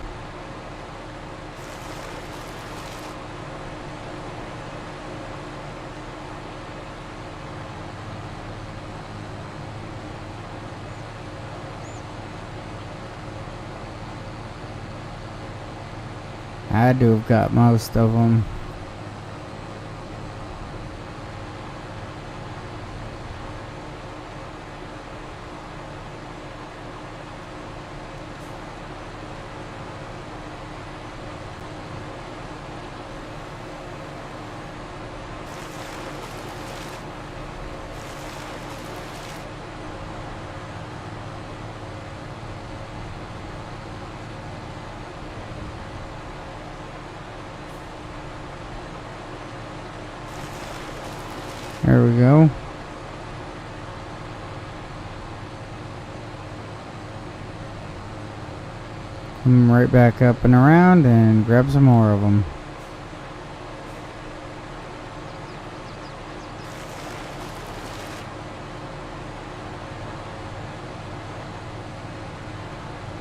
Had to have got most of them. There we go. Come right back up and around and grab some more of them.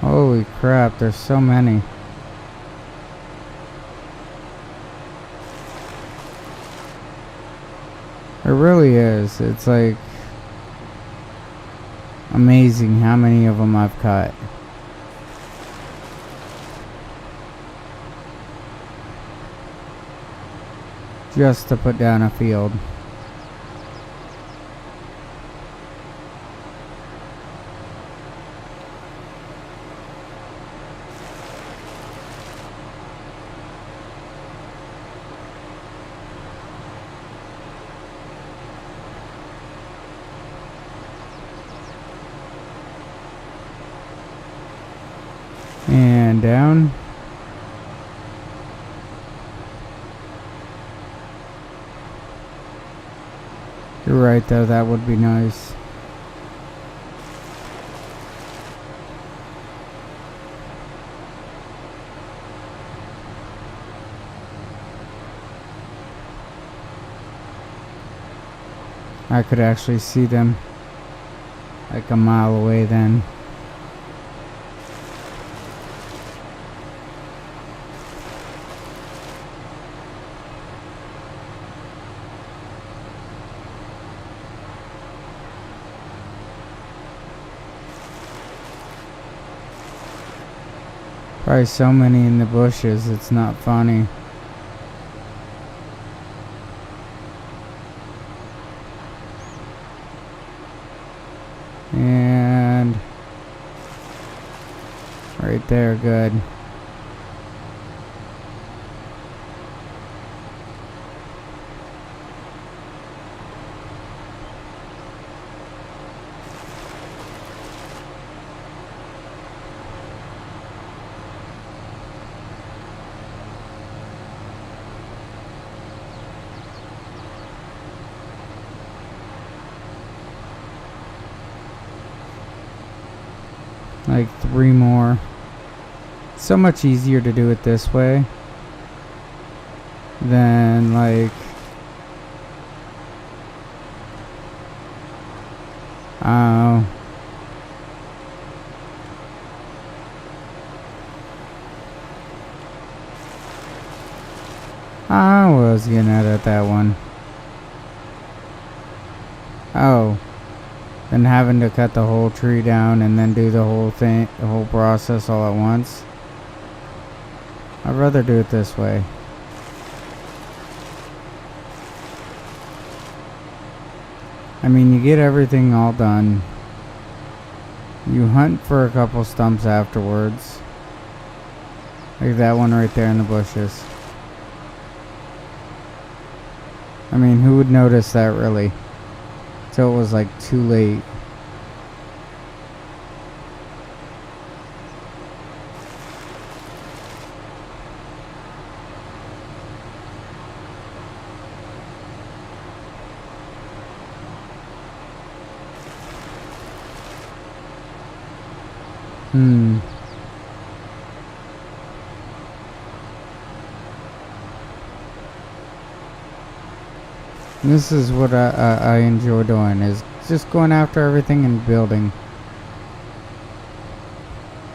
Holy crap, there's so many. It really is. It's like amazing how many of them I've caught. Just to put down a field. And down. You're right though, that would be nice. I could actually see them like a mile away then. Probably so many in the bushes, it's not funny. And right there, good. like 3 more. So much easier to do it this way than like I was getting at that one. Oh, and having to cut the whole tree down and then do the whole thing, the whole process all at once. I'd rather do it this way. I mean, you get everything all done. You hunt for a couple stumps afterwards. Like that one right there in the bushes. I mean, who would notice that really? Till it was like too late. This is what I enjoy doing, is just going after everything and building.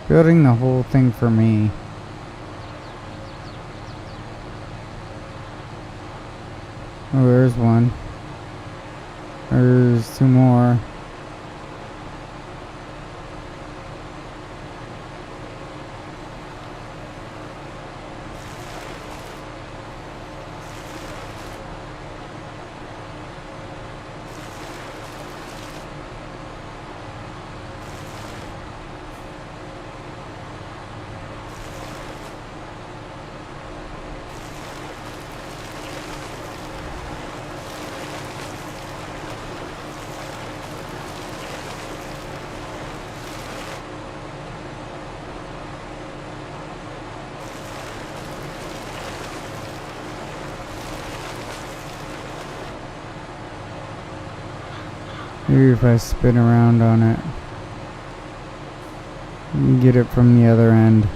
Building the whole thing for me. Oh, there's one. There's 2 more. Maybe if I spin around on it, you can get it from the other end.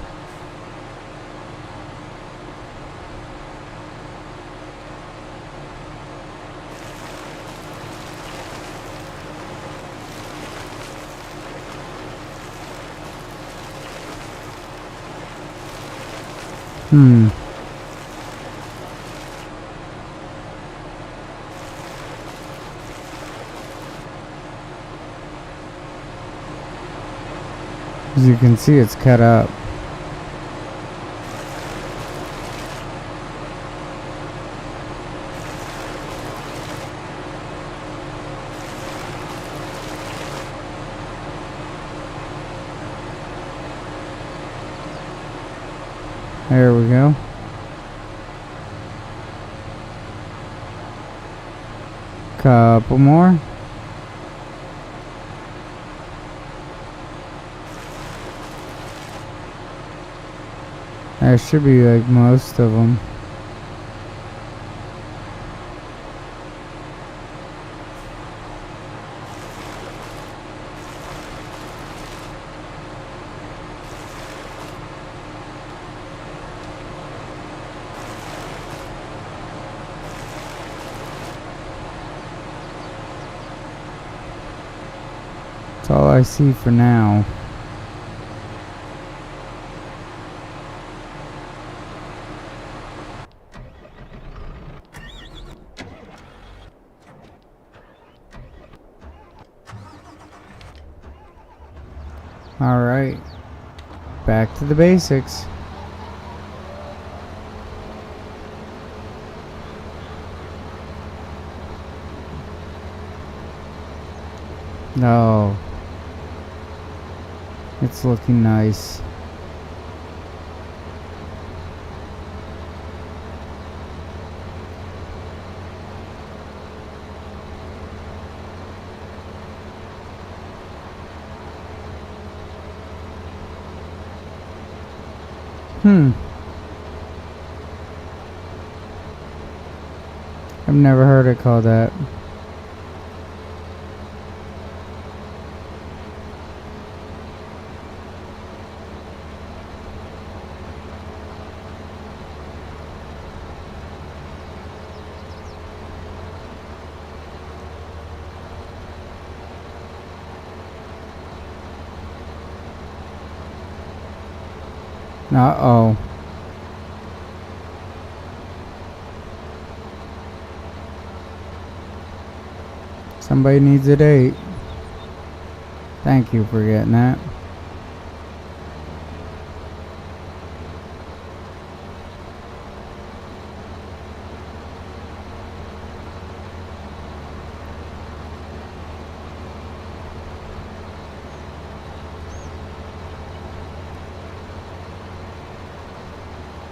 As you can see, it's cut up. There we go. Couple more. That should be like most of them. That's all I see for now. Alright, back to the basics. No, it's looking nice. I've never heard it called that. Uh-oh. Somebody needs a date. Thank you for getting that.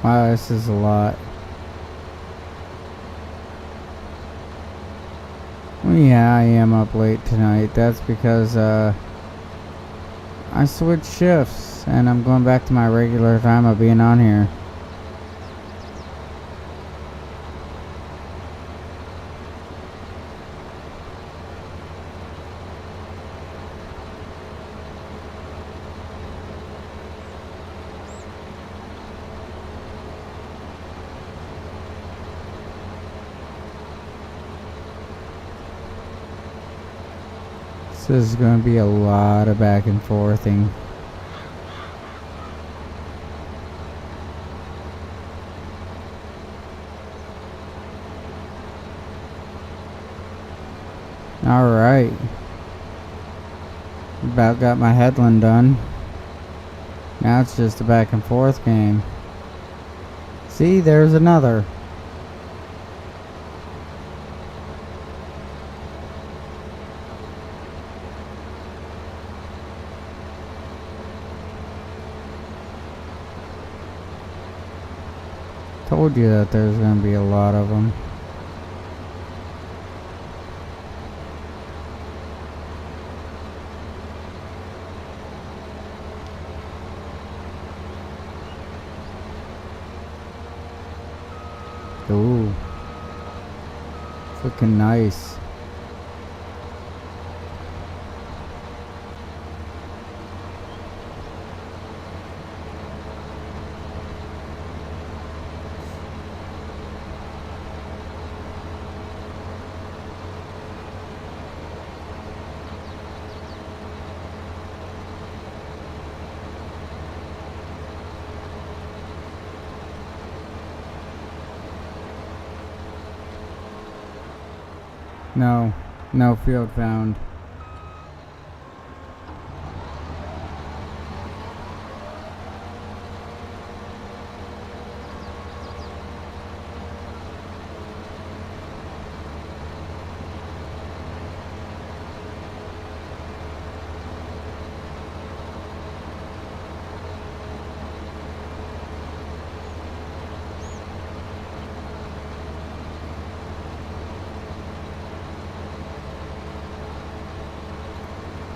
Wow, this is a lot. Well, yeah, I am up late tonight. That's because I switched shifts and I'm going back to my regular time of being on here. This is going to be a lot of back and forthing. Alright. About got my headland done. Now it's just a back and forth game. See, there's another. Told you that there's going to be a lot of them. Ooh. It's looking nice. No field found.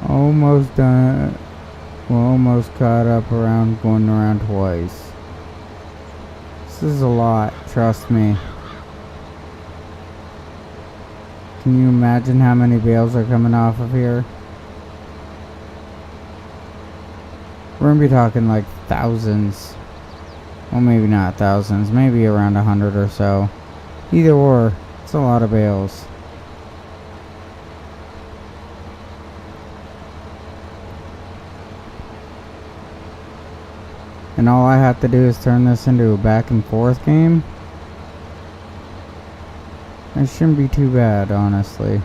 Almost done. We're almost caught up around going around twice. This is a lot, trust me. Can you imagine how many bales are coming off of here? We're gonna be talking like thousands. Well, maybe not thousands, maybe around 100 or so. Either or, it's a lot of bales. And all I have to do is turn this into a back and forth game. It shouldn't be too bad, honestly.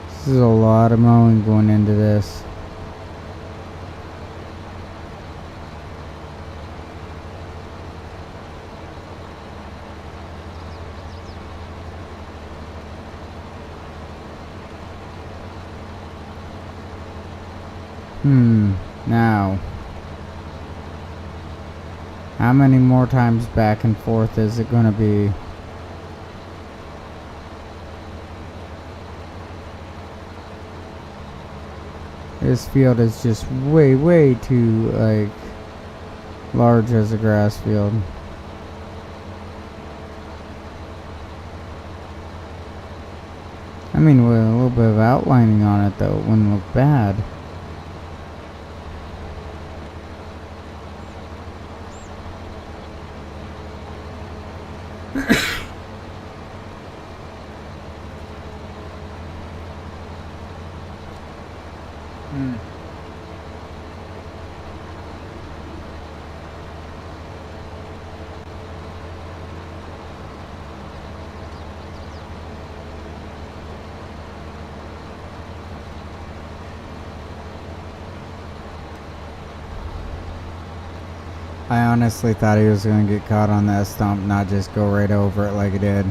This is a lot of mowing going into this. Now, how many more times back and forth is it gonna be? This field is just way too, like, large as a grass field. I mean, with a little bit of outlining on it, though, it wouldn't look bad. I honestly thought he was going to get caught on that stump, not just go right over it like he did.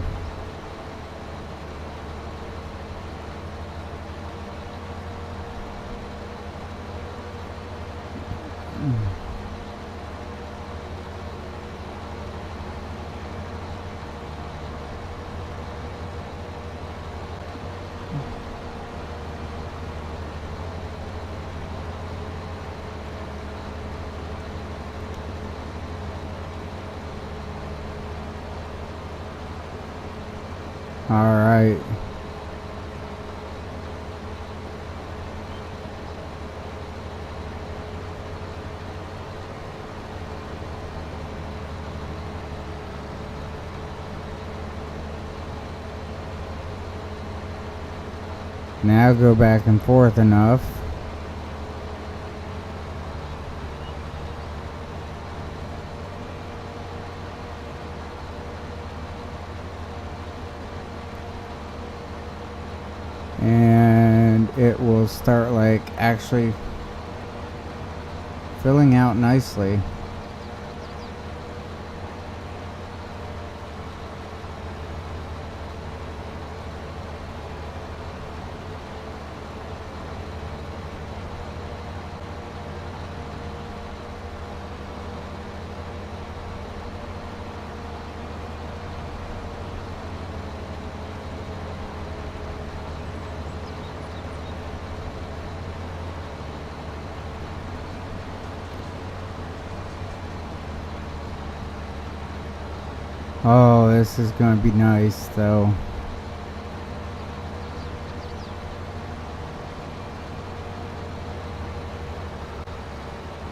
Alright. Now go back and forth enough. And it will start like actually filling out nicely. Oh, this is gonna be nice though.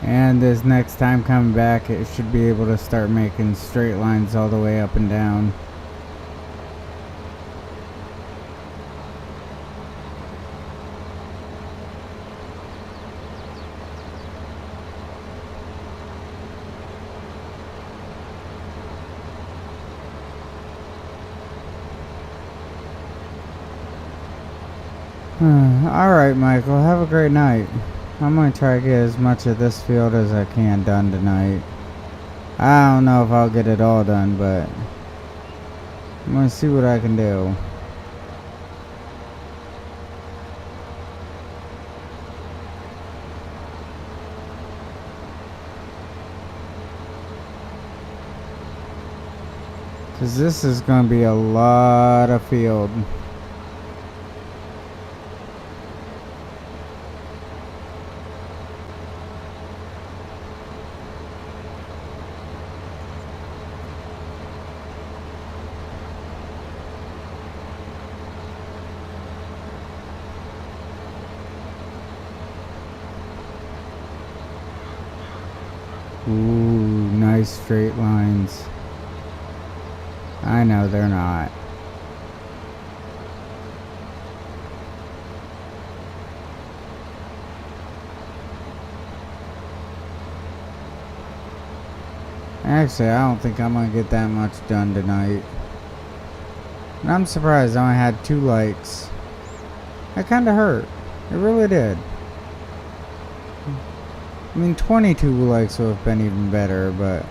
And this next time coming back, it should be able to start making straight lines all the way up and down. Alright, Michael, have a great night. I'm going to try to get as much of this field as I can done tonight. I don't know if I'll get it all done, but I'm going to see what I can do. Because this is going to be a lot of field. Ooh, nice straight lines. I know they're not. Actually, I don't think I'm gonna get that much done tonight. And I'm surprised I only had 2 likes. That kinda hurt. It really did. I mean, 22 likes would have been even better, but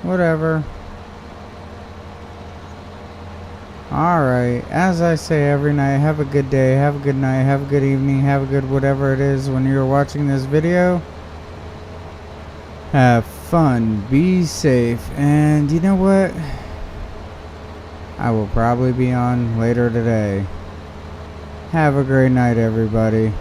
whatever. Alright, as I say every night, have a good day, have a good night, have a good evening, have a good whatever it is when you're watching this video. Have fun, be safe, and you know what? I will probably be on later today. Have a great night, everybody.